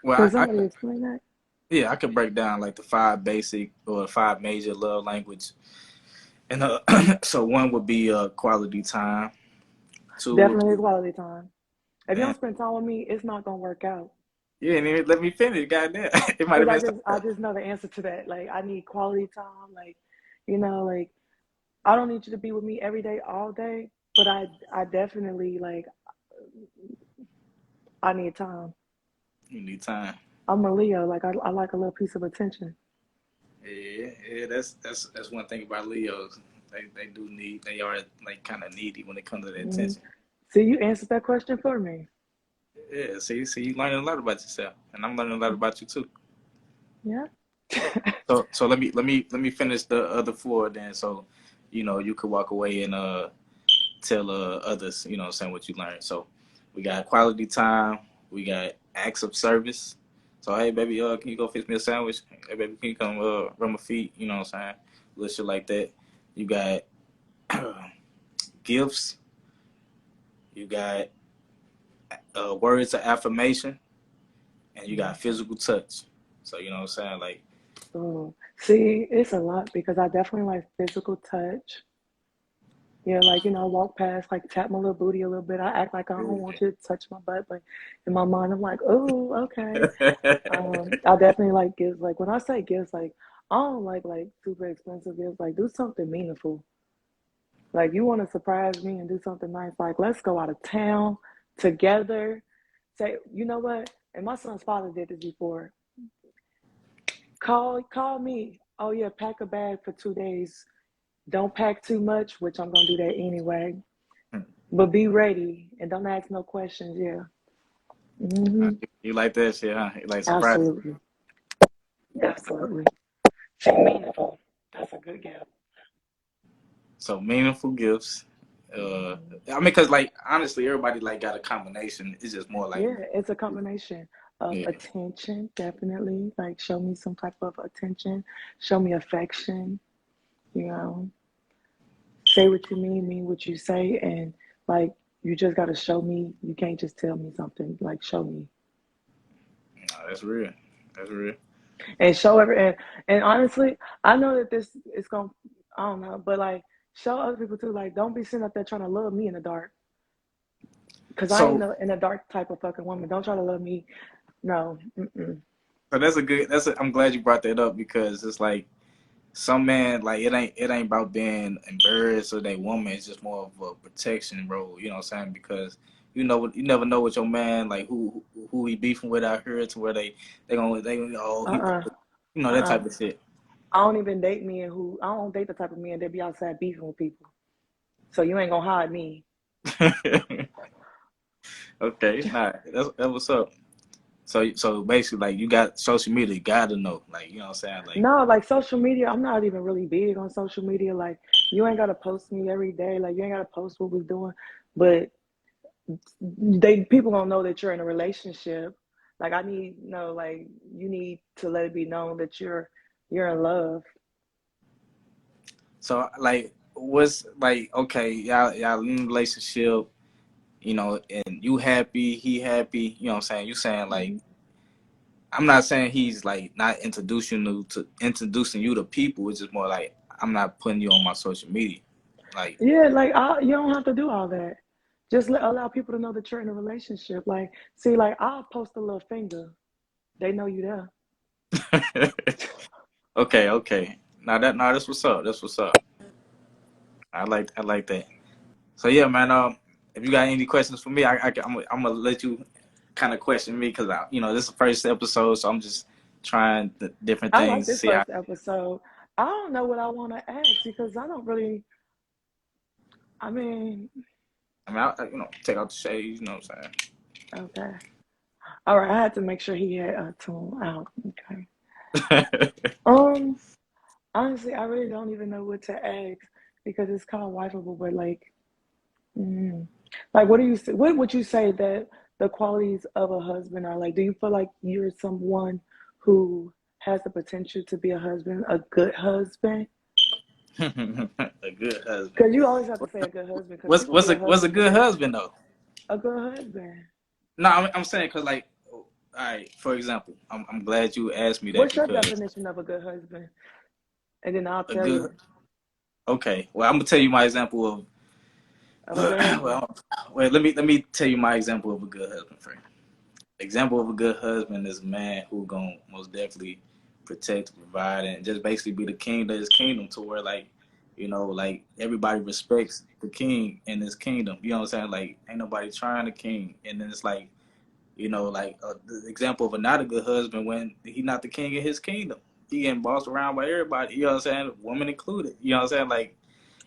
[SPEAKER 1] Well,
[SPEAKER 2] Can somebody explain that?
[SPEAKER 1] yeah, I could break down like the five basic or five major love language. And so one would be quality time. Two would
[SPEAKER 2] Definitely
[SPEAKER 1] be
[SPEAKER 2] quality time. If you
[SPEAKER 1] man,
[SPEAKER 2] don't spend time with me, it's not gonna work out.
[SPEAKER 1] yeah, and even let me finish. Goddamn, it might
[SPEAKER 2] Because
[SPEAKER 1] have
[SPEAKER 2] I
[SPEAKER 1] been
[SPEAKER 2] just I
[SPEAKER 1] something.
[SPEAKER 2] just know the answer to that. Like I need quality time. Like, like I don't need you to be with me every day, all day, but I definitely like I need time.
[SPEAKER 1] You need time.
[SPEAKER 2] I'm a Leo. Like I like a little piece of attention.
[SPEAKER 1] Yeah. That's one thing about Leos. They are like kind of needy when it comes to their
[SPEAKER 2] Hmm.
[SPEAKER 1] attention.
[SPEAKER 2] See, you answered that question for me.
[SPEAKER 1] Yeah, see, you learning a lot about yourself, and I'm learning a lot about you too.
[SPEAKER 2] Yeah.
[SPEAKER 1] So let me finish the other four then. So, you could walk away and tell others, what I'm saying, what you learned. So, we got quality time. We got acts of service. So, hey, baby, can you go fix me a sandwich? Hey, baby, can you come rub my feet? You know what I'm saying? Little shit like that. You got gifts. You got words of affirmation, and you got physical touch. So, you know what I'm saying? Like,
[SPEAKER 2] Oh, see, it's a lot because I definitely like physical touch. Yeah, like walk past, like tap my little booty a little bit. I act like I don't want you to touch my butt, but in my mind, I'm like, oh, okay. I definitely like gifts. Like when I say gifts, like I don't like super expensive gifts. Like do something meaningful. Like you want to surprise me and do something nice. Like let's go out of town together. Say, you know what? And my son's father did this before. Call me. Oh yeah, pack a bag for 2 days. Don't pack too much, which I'm gonna do that anyway. But be ready and don't ask no questions. Yeah. Hmm.
[SPEAKER 1] you like that shit, huh? You like surprise.
[SPEAKER 2] Absolutely. Absolutely. Say meaningful. That's a good gift.
[SPEAKER 1] So meaningful gifts. I mean, cause like honestly, everybody like got a combination. It's just more like,
[SPEAKER 2] Yeah, it's a combination of
[SPEAKER 1] yeah,
[SPEAKER 2] attention, definitely. Like show me some type of attention, show me affection, you know. Say what you mean what you say, and like you just gotta show me. You can't just tell me something. Like show me.
[SPEAKER 1] no, that's real. That's real.
[SPEAKER 2] And show every and honestly, I know that this is gonna I don't know, but like show other people too. Like, don't be sitting up there trying to love me in the dark. Cause I ain't
[SPEAKER 1] So
[SPEAKER 2] in a dark type of fucking woman. Don't try to love me. No. Mm-mm.
[SPEAKER 1] so I'm glad you brought that up because it's like some man like it ain't about being embarrassed or they woman. It's just more of a protection role. You know what I'm saying? Because you never know what your man like who he beefing with out here to where they oh he
[SPEAKER 2] Uh-uh.
[SPEAKER 1] that
[SPEAKER 2] Uh-uh.
[SPEAKER 1] type of shit.
[SPEAKER 2] I don't even date men who I don't date the type of men that be outside beefing with people. So you ain't gonna hide me.
[SPEAKER 1] Okay, nah, that's what's up. So basically, like you got social media, you gotta know, like you know what I'm saying, like
[SPEAKER 2] No, like social media, I'm not even really big on social media. Like you ain't gotta post me every day. Like you ain't gotta post what we're doing. But people gonna know that you're in a relationship. Like I need like you need to let it be known that you're in love.
[SPEAKER 1] so like what's like okay, y'all in a relationship, and you happy, he happy, you know what I'm saying? You saying like
[SPEAKER 2] Mm-hmm.
[SPEAKER 1] I'm not saying he's like not introducing you to people. It's just more like I'm not putting you on my social media, like.
[SPEAKER 2] Yeah, like you don't have to do all that. Just allow people to know that you're in a relationship. Like, see, like I'll post a little finger. They know you there.
[SPEAKER 1] Okay. Now that's what's up. That's what's up. I like that. So yeah, man. If you got any questions for me, I'm gonna let you kind of question me because this is the first episode, so I'm just trying the different
[SPEAKER 2] I like
[SPEAKER 1] things to
[SPEAKER 2] this
[SPEAKER 1] see how.
[SPEAKER 2] first episode. I don't know what I want to ask because I don't really. I mean,
[SPEAKER 1] I mean, take out the shade. You know what I'm
[SPEAKER 2] okay. All right, I had to make sure he had a tune out. Okay.
[SPEAKER 1] saying.
[SPEAKER 2] Um, honestly, I really don't even know what to ask because it's kind of wifeable, but mm, like, what would you say that the qualities of a husband are like? Do you feel like you're someone who has the potential to be a husband, a good husband?
[SPEAKER 1] A good husband.
[SPEAKER 2] Because you always have to say a good husband because
[SPEAKER 1] What's
[SPEAKER 2] people
[SPEAKER 1] what's
[SPEAKER 2] be
[SPEAKER 1] a
[SPEAKER 2] a
[SPEAKER 1] what's a
[SPEAKER 2] husband, but
[SPEAKER 1] good
[SPEAKER 2] they
[SPEAKER 1] husband though?
[SPEAKER 2] a good husband.
[SPEAKER 1] No, I'm saying because like, all right. For example, I'm glad you asked me that
[SPEAKER 2] What's your
[SPEAKER 1] because
[SPEAKER 2] definition of a good husband? And then I'll
[SPEAKER 1] a
[SPEAKER 2] tell
[SPEAKER 1] good.
[SPEAKER 2] you
[SPEAKER 1] Okay, well, I'm gonna tell you my example of.
[SPEAKER 2] of a good husband.
[SPEAKER 1] Well, wait. Let me tell you my example of a good husband. Friend. Example of a good husband is a man who gonna most definitely protect, provide, and just basically be the king of his kingdom to where like everybody respects the king in his kingdom. You know what I'm saying? Like ain't nobody trying the king, and then it's like the example of a not a good husband when he not the king of his kingdom. He getting bossed around by everybody. You know what I'm saying? Woman included. You know what I'm saying? Like,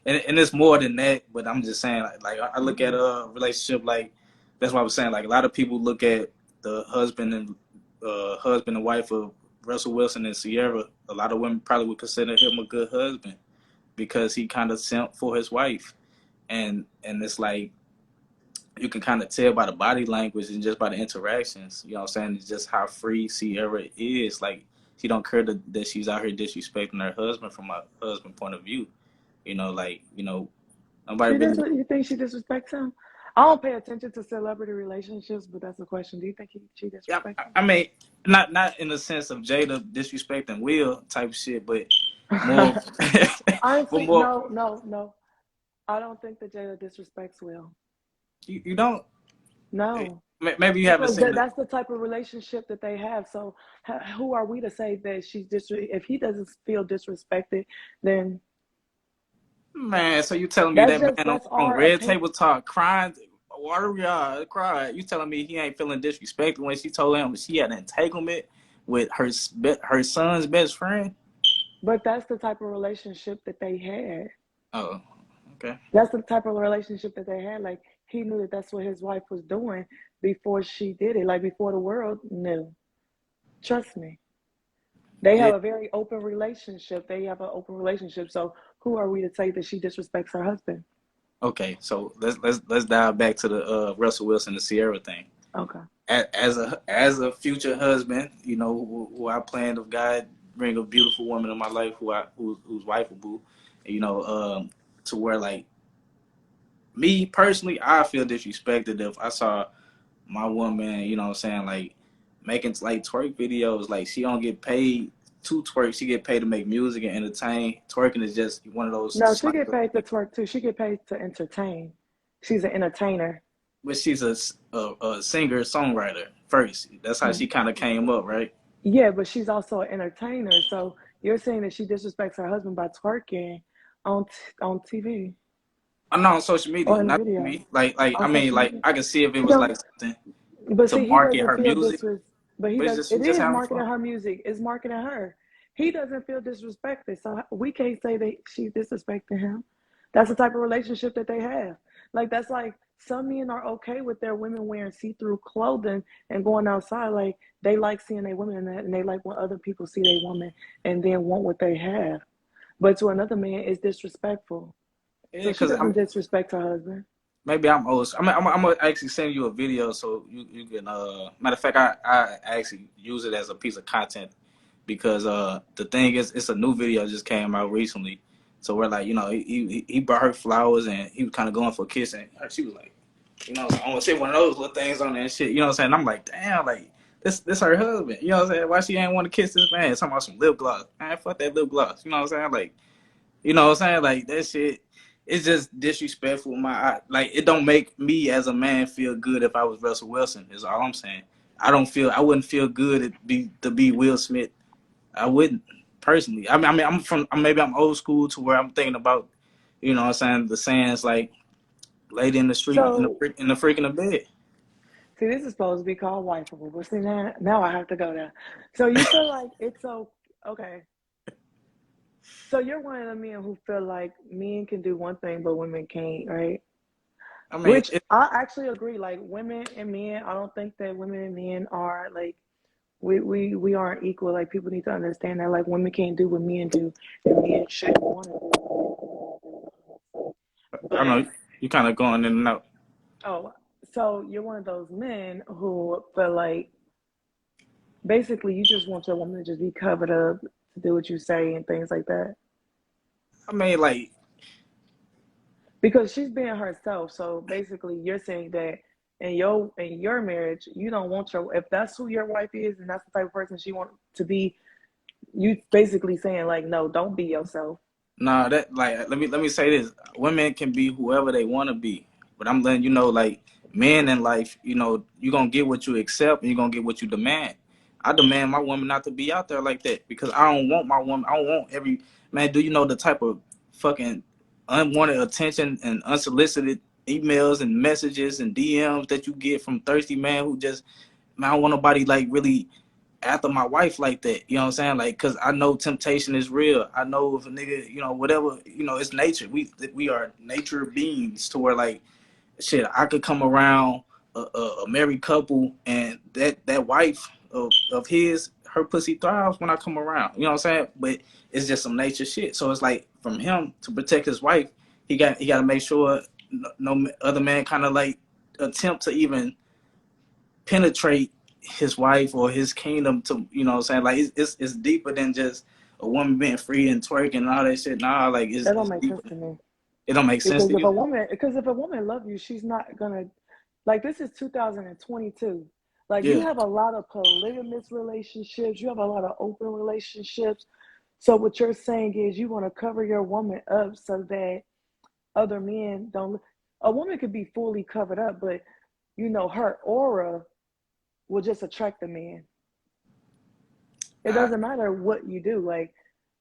[SPEAKER 1] and it's more than that. But I'm just saying, like I look at
[SPEAKER 2] Mm-mm.
[SPEAKER 1] a relationship like that's what I was saying. Like a lot of people look at the husband and wife of Russell Wilson and Sierra. A lot of women probably would consider him a good husband because he kind of sent for his wife, and it's like you can kind of tell by the body language and just by the interactions. You know what I'm saying? It's just how free Sierra is. Like she don't care that she's out here disrespecting her husband from a husband point of view. Nobody
[SPEAKER 2] She does.
[SPEAKER 1] really.
[SPEAKER 2] You think she disrespects him? I don't pay attention to celebrity relationships, but that's a question. Do you think she
[SPEAKER 1] Yeah,
[SPEAKER 2] disrespects
[SPEAKER 1] I mean, not in the sense of Jada disrespecting Will type shit, but more,
[SPEAKER 2] him?
[SPEAKER 1] but
[SPEAKER 2] Honestly,
[SPEAKER 1] more.
[SPEAKER 2] no. I don't think that Jada disrespects Will.
[SPEAKER 1] You don't.
[SPEAKER 2] No,
[SPEAKER 1] Maybe you haven't
[SPEAKER 2] because
[SPEAKER 1] seen it.
[SPEAKER 2] that's the type of relationship that they have. So who are we to say that she's if he doesn't feel disrespected, then
[SPEAKER 1] Man, so you telling me that man on,
[SPEAKER 2] that's
[SPEAKER 1] on
[SPEAKER 2] our
[SPEAKER 1] Red
[SPEAKER 2] opinion.
[SPEAKER 1] Table Talk crying, watery eyes, cried. You telling me he ain't feeling disrespected when she told him she had an entanglement with her son's best friend?
[SPEAKER 2] But that's the type of relationship that they had.
[SPEAKER 1] Oh, okay.
[SPEAKER 2] That's the type of relationship that they had. Like he knew that that's what his wife was doing before she did it. Like before the world knew. Trust me. They
[SPEAKER 1] Yeah.
[SPEAKER 2] have a very open relationship. They have an open relationship. So who are we to say that she disrespects her husband?
[SPEAKER 1] Okay. So let's dive back to the Russell Wilson and Sierra thing.
[SPEAKER 2] Okay.
[SPEAKER 1] As a future husband, who I plan of God bring a beautiful woman in my life who's wifeable, to where like me personally, I feel disrespected if I saw my woman, you know what I'm saying, like making like twerk videos, like she don't get paid to twerk. She get paid to make music and entertain. Twerking is just one of those
[SPEAKER 2] No, she
[SPEAKER 1] slight
[SPEAKER 2] get
[SPEAKER 1] little
[SPEAKER 2] paid to
[SPEAKER 1] things.
[SPEAKER 2] twerk too. She get paid to entertain. She's an entertainer.
[SPEAKER 1] But she's a singer songwriter first. That's how she kind of came up, right?
[SPEAKER 2] Yeah, but she's also an entertainer. So you're saying that she disrespects her husband by twerking on TV
[SPEAKER 1] I know on social
[SPEAKER 2] or
[SPEAKER 1] media,
[SPEAKER 2] in a
[SPEAKER 1] not
[SPEAKER 2] video
[SPEAKER 1] me. Like I
[SPEAKER 2] on
[SPEAKER 1] mean,
[SPEAKER 2] social
[SPEAKER 1] like
[SPEAKER 2] media?
[SPEAKER 1] I can see if it
[SPEAKER 2] He
[SPEAKER 1] was
[SPEAKER 2] don't.
[SPEAKER 1] like something
[SPEAKER 2] But
[SPEAKER 1] to
[SPEAKER 2] see, he
[SPEAKER 1] market
[SPEAKER 2] doesn't
[SPEAKER 1] her
[SPEAKER 2] feel
[SPEAKER 1] music,
[SPEAKER 2] disres. But he
[SPEAKER 1] but
[SPEAKER 2] does.
[SPEAKER 1] she
[SPEAKER 2] It
[SPEAKER 1] just
[SPEAKER 2] is
[SPEAKER 1] having fun.
[SPEAKER 2] marketing her music. It's marketing her. He doesn't feel disrespected, so we can't say that she's disrespecting him. That's the type of relationship that they have. Like that's like some men are okay with their women wearing see-through clothing and going outside. Like they like seeing their women in that, and they like when other people see their woman and then want what they have. But to another man, it's disrespectful.
[SPEAKER 1] Yeah,
[SPEAKER 2] So she
[SPEAKER 1] because
[SPEAKER 2] doesn't disrespect her husband.
[SPEAKER 1] maybe I'm old. I'm gonna actually send you a video so you can. Matter of fact, I actually use it as a piece of content because the thing is, it's a new video just came out recently. So we're like, he brought her flowers and he was kind of going for a kiss and she was like, I want to say one of those little things on there and shit. You know what I'm saying? I'm like, damn, like this her husband. You know what I'm saying? Why she ain't want to kiss this man? Talking about some lip gloss. Man, fuck that lip gloss. You know what I'm saying? Like, you know what I'm saying? Like that shit. It's just disrespectful. Like it don't make me as a man feel good if I was Russell Wilson. Is all I'm saying. I wouldn't feel good to be Will Smith. I wouldn't personally. I mean, maybe I'm old school to where I'm thinking about, you know what I'm saying, the sayings like lady in the street
[SPEAKER 2] So
[SPEAKER 1] in the freak in the bed.
[SPEAKER 2] see, this is supposed to be called wifeable, but see now I have to go there. So you feel like it's so okay. So you're one of the men who feel like men can do one thing but women can't, right?
[SPEAKER 1] I mean,
[SPEAKER 2] Which I actually agree. Like women and men, I don't think that women and men are like we aren't equal. Like people need to understand that like women can't do what men do and men shouldn't want to do.
[SPEAKER 1] I
[SPEAKER 2] But
[SPEAKER 1] know you kind of going in and out.
[SPEAKER 2] oh, so you're one of those men who feel like basically you just want your woman to just be covered up to do what you say and things like that.
[SPEAKER 1] I mean, like,
[SPEAKER 2] Because she's being herself. So basically you're saying that in your marriage, you don't want your if that's who your wife is and that's the type of person she wants to be, you basically saying like, no, don't be yourself.
[SPEAKER 1] nah, that like let me say this: women can be whoever they want to be, but I'm letting you know, like, men in life, you gonna get what you accept and you gonna get what you demand. I demand my woman not to be out there like that because I don't want my woman. I don't want every man. Do you know the type of fucking unwanted attention and unsolicited emails and messages and DMs that you get from thirsty man who just man, I don't want nobody like really after my wife like that. You know what I'm saying? Like, cause I know temptation is real. I know if a nigga, whatever, it's nature. We are nature beings to where like shit. I could come around a married couple and that wife of his, her pussy thrives when I come around. You know what I'm saying? But it's just some nature shit. So it's like from him to protect his wife, he got to make sure no other man kind of like attempt to even penetrate his wife or his kingdom to what I'm saying, like it's deeper than just a woman being free and twerking and all that shit. Nah, like
[SPEAKER 2] That don't
[SPEAKER 1] it's
[SPEAKER 2] make sense
[SPEAKER 1] deeper.
[SPEAKER 2] to me.
[SPEAKER 1] It don't make sense to you.
[SPEAKER 2] Because if a woman love you, she's not gonna like this is 2022. Like you
[SPEAKER 1] Yeah.
[SPEAKER 2] have a lot of polygamous relationships, you have a lot of open relationships. So what you're saying is you want to cover your woman up so that other men don't. A woman could be fully covered up, but her aura will just attract the man. It
[SPEAKER 1] I,
[SPEAKER 2] doesn't matter what you do. Like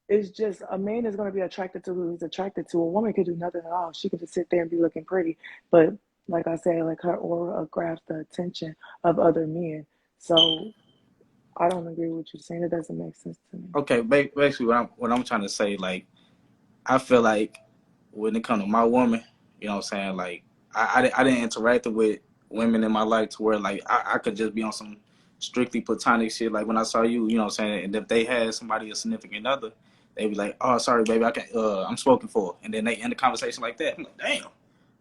[SPEAKER 2] it's just a man is going to be attracted to who he's attracted to. A woman could do nothing at all. She could just sit there and be looking pretty, but like I said, like her aura grabs the attention of other men. So I don't agree with you saying. It doesn't make sense to me.
[SPEAKER 1] okay, basically what I'm trying to say, like I feel like when it comes to my woman, you know what I'm saying, like I didn't interact with women in my life to where like I could just be on some strictly platonic shit. Like when I saw you, you know what I'm saying, and if they had somebody a significant other, they be like, oh sorry baby, I can't I'm spoken for, and then they end the conversation like that. I'm like, damn.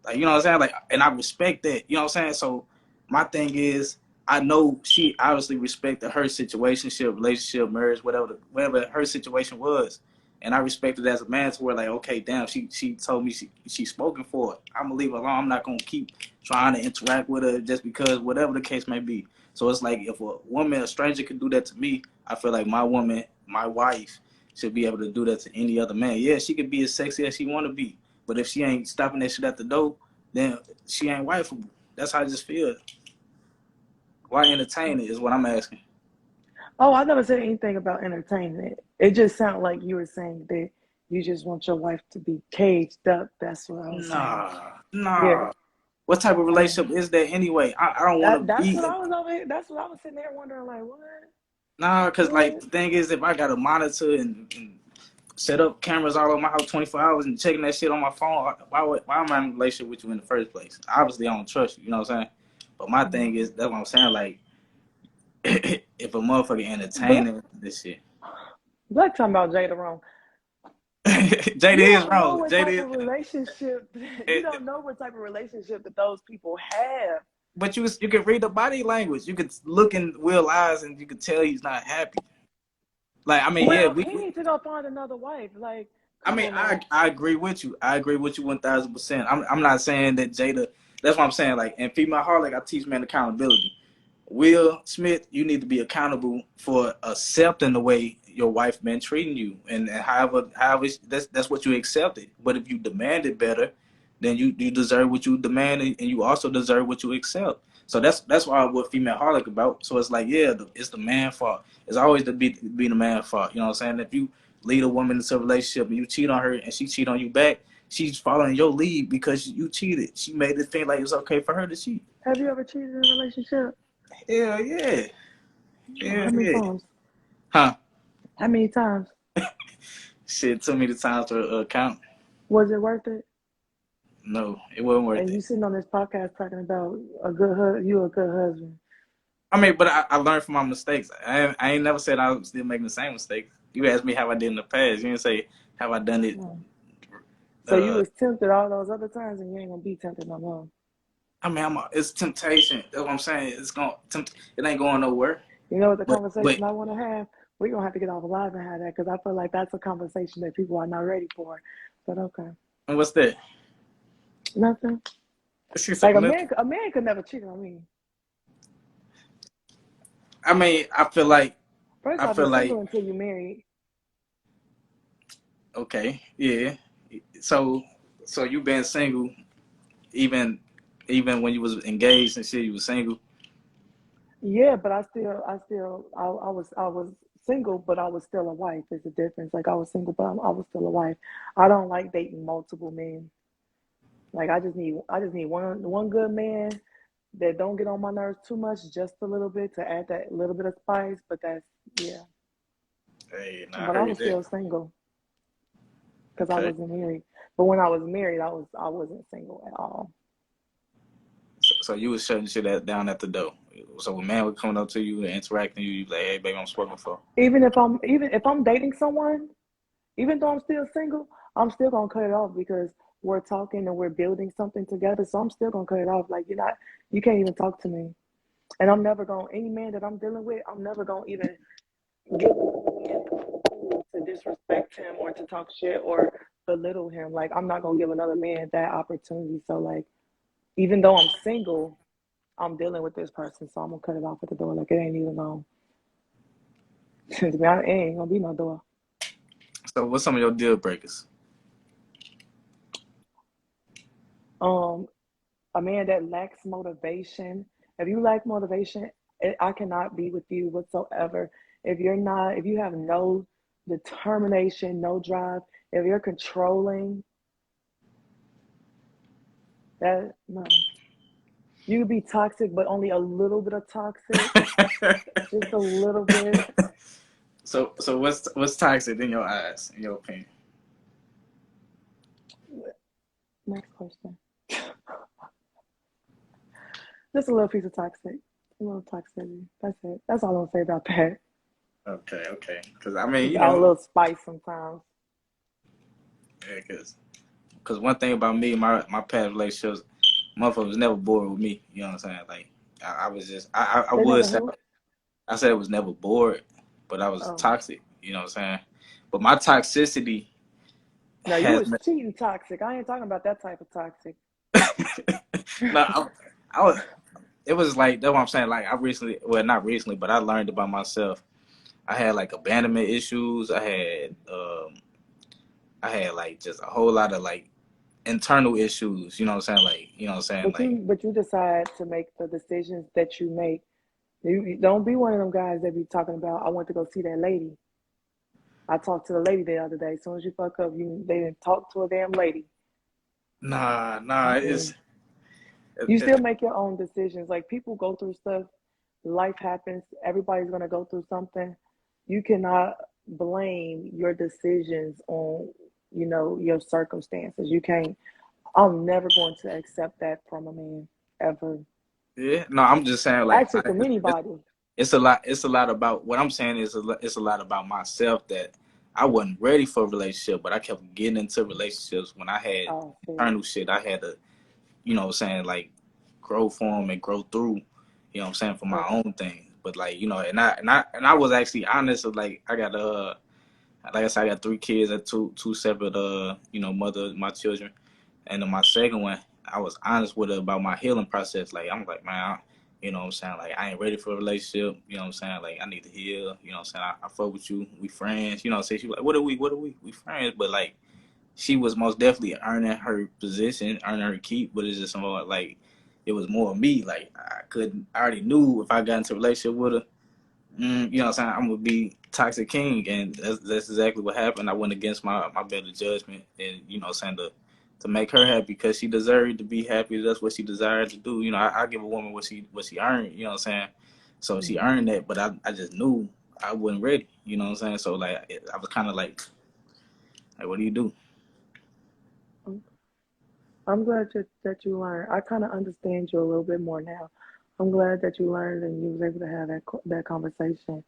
[SPEAKER 1] Like, you know what I'm saying? Like, and I respect that. You know what I'm saying? So my thing is, I know she obviously respected her situationship, relationship, marriage, whatever her situation was. And I respected as a man to where like, okay, damn, she told me she's spoken for it. I'm gonna leave her alone. I'm not gonna keep trying to interact with her just because whatever the case may be. So it's like if a stranger could do that to me, I feel like my woman, my wife should be able to do that to any other man. Yeah, she could be as sexy as she want to be, but if she ain't stopping that shit at the door, then she ain't wifeable. That's how I just feel. Why entertain it is what I'm asking.
[SPEAKER 2] Oh, I never said anything about entertainment. It just sounded like you were saying that you just want your wife to be caged up. That's what I was saying. Yeah.
[SPEAKER 1] Nah. What type of relationship is that anyway? I don't want to
[SPEAKER 2] That's
[SPEAKER 1] be.
[SPEAKER 2] what I was over here. That's what I was sitting there wondering, like, what?
[SPEAKER 1] Nah, because like
[SPEAKER 2] What?
[SPEAKER 1] the thing is, if I got to monitor and set up cameras all over my house 24 hours and checking that shit on my phone, why am I in a relationship with you in the first place? Obviously, I don't trust you. You know what I'm saying? But my thing is, that's what I'm saying. Like, if a motherfucker
[SPEAKER 2] Black,
[SPEAKER 1] entertaining this shit,
[SPEAKER 2] Black talking about Jada wrong.
[SPEAKER 1] Jada
[SPEAKER 2] You
[SPEAKER 1] is
[SPEAKER 2] don't know
[SPEAKER 1] wrong.
[SPEAKER 2] what type
[SPEAKER 1] Jada
[SPEAKER 2] of
[SPEAKER 1] is.
[SPEAKER 2] relationship. You don't know what type of relationship that those people have.
[SPEAKER 1] But you can read the body language. You could look in Will's eyes and you could tell he's not happy. Like, I mean, yeah,
[SPEAKER 2] Well, he needs to go find another wife. Like,
[SPEAKER 1] I
[SPEAKER 2] come
[SPEAKER 1] mean,
[SPEAKER 2] on now.
[SPEAKER 1] I agree with you. I agree with you 1,000%. I'm not saying that Jada. That's what I'm saying. Like in FEMALEHOLIC, I teach men accountability. Will Smith, you need to be accountable for accepting the way your wife been treating you, and however that's what you accepted. But if you demanded better, then you deserve what you demanded, and you also deserve what you accept. So that's why what FEMALEHOLIC about. So it's like, yeah, it's the man fault. It's always the be the man fault. You know what I'm saying? If you lead a woman into a relationship and you cheat on her and she cheat on you back, she's following your lead because you cheated. She made it feel like it's okay for her to cheat.
[SPEAKER 2] Have you ever cheated in a relationship?
[SPEAKER 1] Hell yeah.
[SPEAKER 2] How
[SPEAKER 1] Hell
[SPEAKER 2] many
[SPEAKER 1] yeah.
[SPEAKER 2] times?
[SPEAKER 1] Huh?
[SPEAKER 2] How many times?
[SPEAKER 1] Shit took me the time to count.
[SPEAKER 2] Was it worth it?
[SPEAKER 1] No, it wasn't worth
[SPEAKER 2] And
[SPEAKER 1] it.
[SPEAKER 2] you sitting on this podcast talking about you a good husband.
[SPEAKER 1] I mean, but I learned from my mistakes. I ain't never said I was still making the same mistakes. You asked me how I did in the past. You didn't say have I done it.
[SPEAKER 2] Hmm. So you was tempted all those other times, and you ain't gonna be tempted no more.
[SPEAKER 1] I mean, it's temptation. That's what I'm saying. It ain't going nowhere.
[SPEAKER 2] You know what the
[SPEAKER 1] But
[SPEAKER 2] conversation I want to have? We're gonna have to get off live and have that because I feel like that's a conversation that people are not ready for. But okay,
[SPEAKER 1] and what's that?
[SPEAKER 2] nothing.
[SPEAKER 1] She said
[SPEAKER 2] Like
[SPEAKER 1] nothing.
[SPEAKER 2] a man could never cheat on me.
[SPEAKER 1] I mean,
[SPEAKER 2] First
[SPEAKER 1] I
[SPEAKER 2] off,
[SPEAKER 1] feel
[SPEAKER 2] you're
[SPEAKER 1] like
[SPEAKER 2] single until you're married.
[SPEAKER 1] okay, yeah. So you been single even when you was engaged and shit, you was single.
[SPEAKER 2] Yeah, but I was single, but I was still a wife. There's a difference. Like I was single, but I was still a wife. I don't like dating multiple men. Like I just need one good man that don't get on my nerves too much, just a little bit to add that little bit of spice. But that's yeah.
[SPEAKER 1] Hey, nah, I
[SPEAKER 2] But I
[SPEAKER 1] heard
[SPEAKER 2] was
[SPEAKER 1] that.
[SPEAKER 2] still single because I
[SPEAKER 1] Okay.
[SPEAKER 2] wasn't married. But when I was married, I wasn't single at all.
[SPEAKER 1] So you was shutting shit down at the door. So when man was coming up to you and interacting you, you like, hey baby, I'm spoken for.
[SPEAKER 2] Even if I'm dating someone, even though I'm still single, I'm still gonna cut it off because we're talking and we're building something together. So I'm still gonna cut it off. Like you can't even talk to me. And I'm never gonna any man that I'm dealing with, I'm never gonna even give to disrespect him or to talk shit or belittle him. Like I'm not gonna give another man that opportunity. So like even though I'm single, I'm dealing with this person, so I'm gonna cut it off at the door. Like it ain't even gonna to be honest, it ain't gonna be no door.
[SPEAKER 1] So what's some of your deal breakers?
[SPEAKER 2] Um a man that lacks motivation. If you lack motivation, I cannot be with you whatsoever. If you have no determination, no drive, if you're controlling, that no. You could be toxic, but only a little bit of toxic, just a little bit.
[SPEAKER 1] So what's toxic in your eyes, in your opinion?
[SPEAKER 2] Next question. Just a little piece of toxic, a little toxicity. That's it. That's all I'm gonna say about that.
[SPEAKER 1] Okay. Because I mean,
[SPEAKER 2] Just add a little spice sometimes.
[SPEAKER 1] yeah, because one thing about me, my past relationships, motherfucker was never bored with me. You know what I'm saying? Like I was just I
[SPEAKER 2] They
[SPEAKER 1] would
[SPEAKER 2] never
[SPEAKER 1] say
[SPEAKER 2] who?
[SPEAKER 1] I said I was never bored, but I was
[SPEAKER 2] Oh,
[SPEAKER 1] toxic. You know what I'm saying? But my toxicity
[SPEAKER 2] no, you
[SPEAKER 1] has
[SPEAKER 2] was cheating toxic. I ain't talking about that type of toxic.
[SPEAKER 1] no, I was. It was like that's what I'm saying. Like I recently, well, not recently, but I learned about myself. I had like abandonment issues. I had like just a whole lot of like internal issues. You know what I'm saying? Like, you know what I'm saying? Like,
[SPEAKER 2] But you decide to make the decisions that you make. You don't be one of them guys that be talking about, I want to go see that lady. I talked to the lady the other day. As soon as you fuck up, they didn't talk to a damn lady.
[SPEAKER 1] nah,
[SPEAKER 2] Mm-mm. You still make your own decisions. Like people go through stuff, life happens, everybody's gonna go through something. You cannot blame your decisions on, your circumstances. You can't. I'm never going to accept that from a man ever.
[SPEAKER 1] yeah. No, I'm just saying like,
[SPEAKER 2] Actually, from anybody.
[SPEAKER 1] it's a lot. It's a lot about what I'm saying is it's a lot about myself that I wasn't ready for a relationship, but I kept getting into relationships when I had
[SPEAKER 2] Oh, see.
[SPEAKER 1] internal shit. I had to, you know what I'm saying, like grow from and grow through, you know what I'm saying, for my
[SPEAKER 2] Okay.
[SPEAKER 1] own thing. But like, and I was actually honest of like I got like I said, I got 3 kids at two separate mothers, my children. And then my second one, I was honest with her about my healing process. Like I'm like, man, you know what I'm saying? Like I ain't ready for a relationship, you know what I'm saying? Like I need to heal, you know what I'm saying? I fuck with you, we friends, you know what I'm saying? She was like, what are we? We friends, but like she was most definitely earning her position, earning her keep, but it's just more like it was more of me. Like I already knew if I got into a relationship with her, you know what I'm saying, I'm gonna be toxic king, and that's exactly what happened. I went against my better judgment, and you know what I'm saying, to make her happy because she deserved to be happy. That's what she desired to do. You know, I give a woman what she earned. You know what I'm saying, so she
[SPEAKER 2] Mm-hmm.
[SPEAKER 1] earned that, but I just knew I wasn't ready. You know what I'm saying, so like I was kind of like, what do you do?
[SPEAKER 2] I'm glad that you learned. I kind of understand you a little bit more now. I'm glad that you learned and you was able to have that conversation.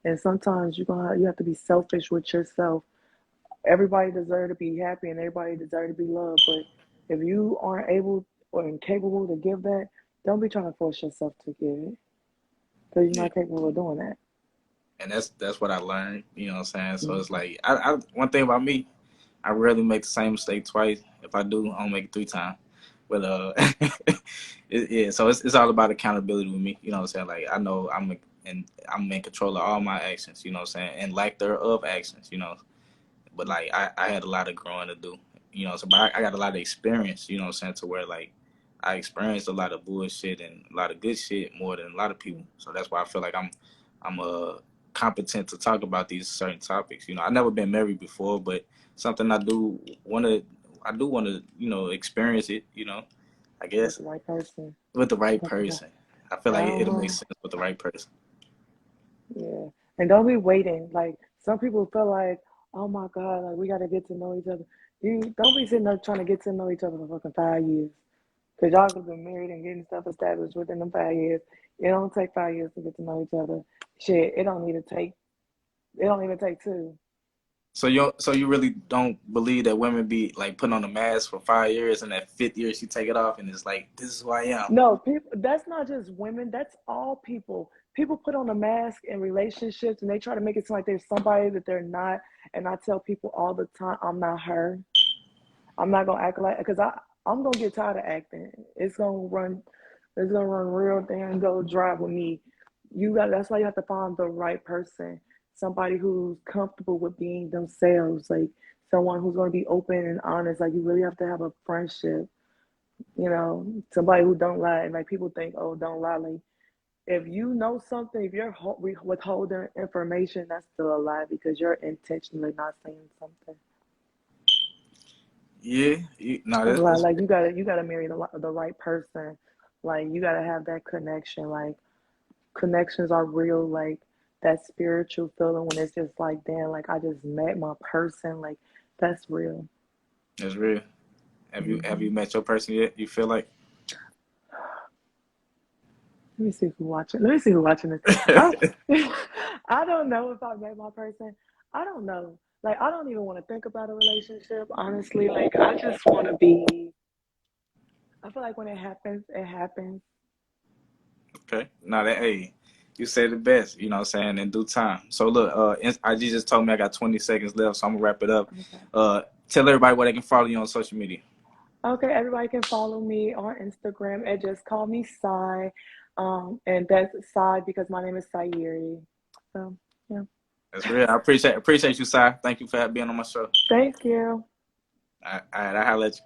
[SPEAKER 2] And sometimes you have to be selfish with yourself. Everybody deserves to be happy and everybody deserves to be loved. But if you aren't able or incapable to give that, don't be trying to force yourself to give it because you're
[SPEAKER 1] Yeah.
[SPEAKER 2] not capable of doing that.
[SPEAKER 1] And that's what I learned. You know what I'm saying. So it's
[SPEAKER 2] Mm-hmm.
[SPEAKER 1] like one thing about me, I rarely make the same mistake twice. If I do, I'll make it 3 times. But yeah. So it's all about accountability with me. You know what I'm saying. Like I know I'm in control of all my actions. You know what I'm saying, and lack thereof actions. You know, but like I had a lot of growing to do. You know, so but I got a lot of experience. You know what I'm saying, to where like I experienced a lot of bullshit and a lot of good shit more than a lot of people. So that's why I feel like I'm competent to talk about these certain topics. You know, I've never been married before, but something I do want to experience it. You know, I
[SPEAKER 2] With
[SPEAKER 1] guess
[SPEAKER 2] the right person.
[SPEAKER 1] with the right
[SPEAKER 2] With the right.
[SPEAKER 1] person. I feel like it'll make
[SPEAKER 2] Uh-huh.
[SPEAKER 1] sense with the right person.
[SPEAKER 2] Yeah. And don't be waiting. Like some people feel like, oh my God, like we gotta get to know each other. You don't be sitting there trying to get to know each other for fucking 5 years. Cause y'all could have been married and getting stuff established within them 5 years. It don't take 5 years to get to know each other. Shit, it don't even take two.
[SPEAKER 1] So you really don't believe that women be like putting on a mask for 5 years and that fifth year she take it off and it's like, this is who I am.
[SPEAKER 2] No, people, that's not just women, that's all people. People put on a mask in relationships and they try to make it seem like they're somebody that they're not. And I tell people all the time, I'm not her. I'm not gonna act like because I'm gonna get tired of acting. It's gonna run real damn go dry with me. That's why you have to find the right person, somebody who's comfortable with being themselves, like someone who's gonna be open and honest. Like you really have to have a friendship, somebody who don't lie. And like people think, oh, don't lie. Like if you know something, if you're withholding information, that's still a lie because you're intentionally not saying something.
[SPEAKER 1] Yeah, no,
[SPEAKER 2] That's a lot.
[SPEAKER 1] that's
[SPEAKER 2] Like you gotta marry the right person. Like you gotta have that connection. Like connections are real. Like that spiritual feeling when it's just like, damn, like I just met my person. Like that's real.
[SPEAKER 1] that's real. Have you
[SPEAKER 2] Hmm.
[SPEAKER 1] met your person yet? You feel like?
[SPEAKER 2] Let me see who's watching. Let me see who's watching this. I, I don't know if I met my person. I don't know. Like I don't even want to think about a relationship. Honestly, like I just want to be. I feel like when it happens, it happens.
[SPEAKER 1] Okay. No, hey, you said the best, you know what I'm saying, in due time. So look, IG just told me I got 20 seconds left, so I'm gonna wrap it up.
[SPEAKER 2] Okay.
[SPEAKER 1] Tell everybody where they can follow you on social media.
[SPEAKER 2] Okay, everybody can follow me on Instagram and just call me Sai. And that's Sai because my name is Sayiri. So, yeah.
[SPEAKER 1] That's real. I appreciate you, Si. Thank you for being on my show.
[SPEAKER 2] Thank you.
[SPEAKER 1] All right, I'll holler at you.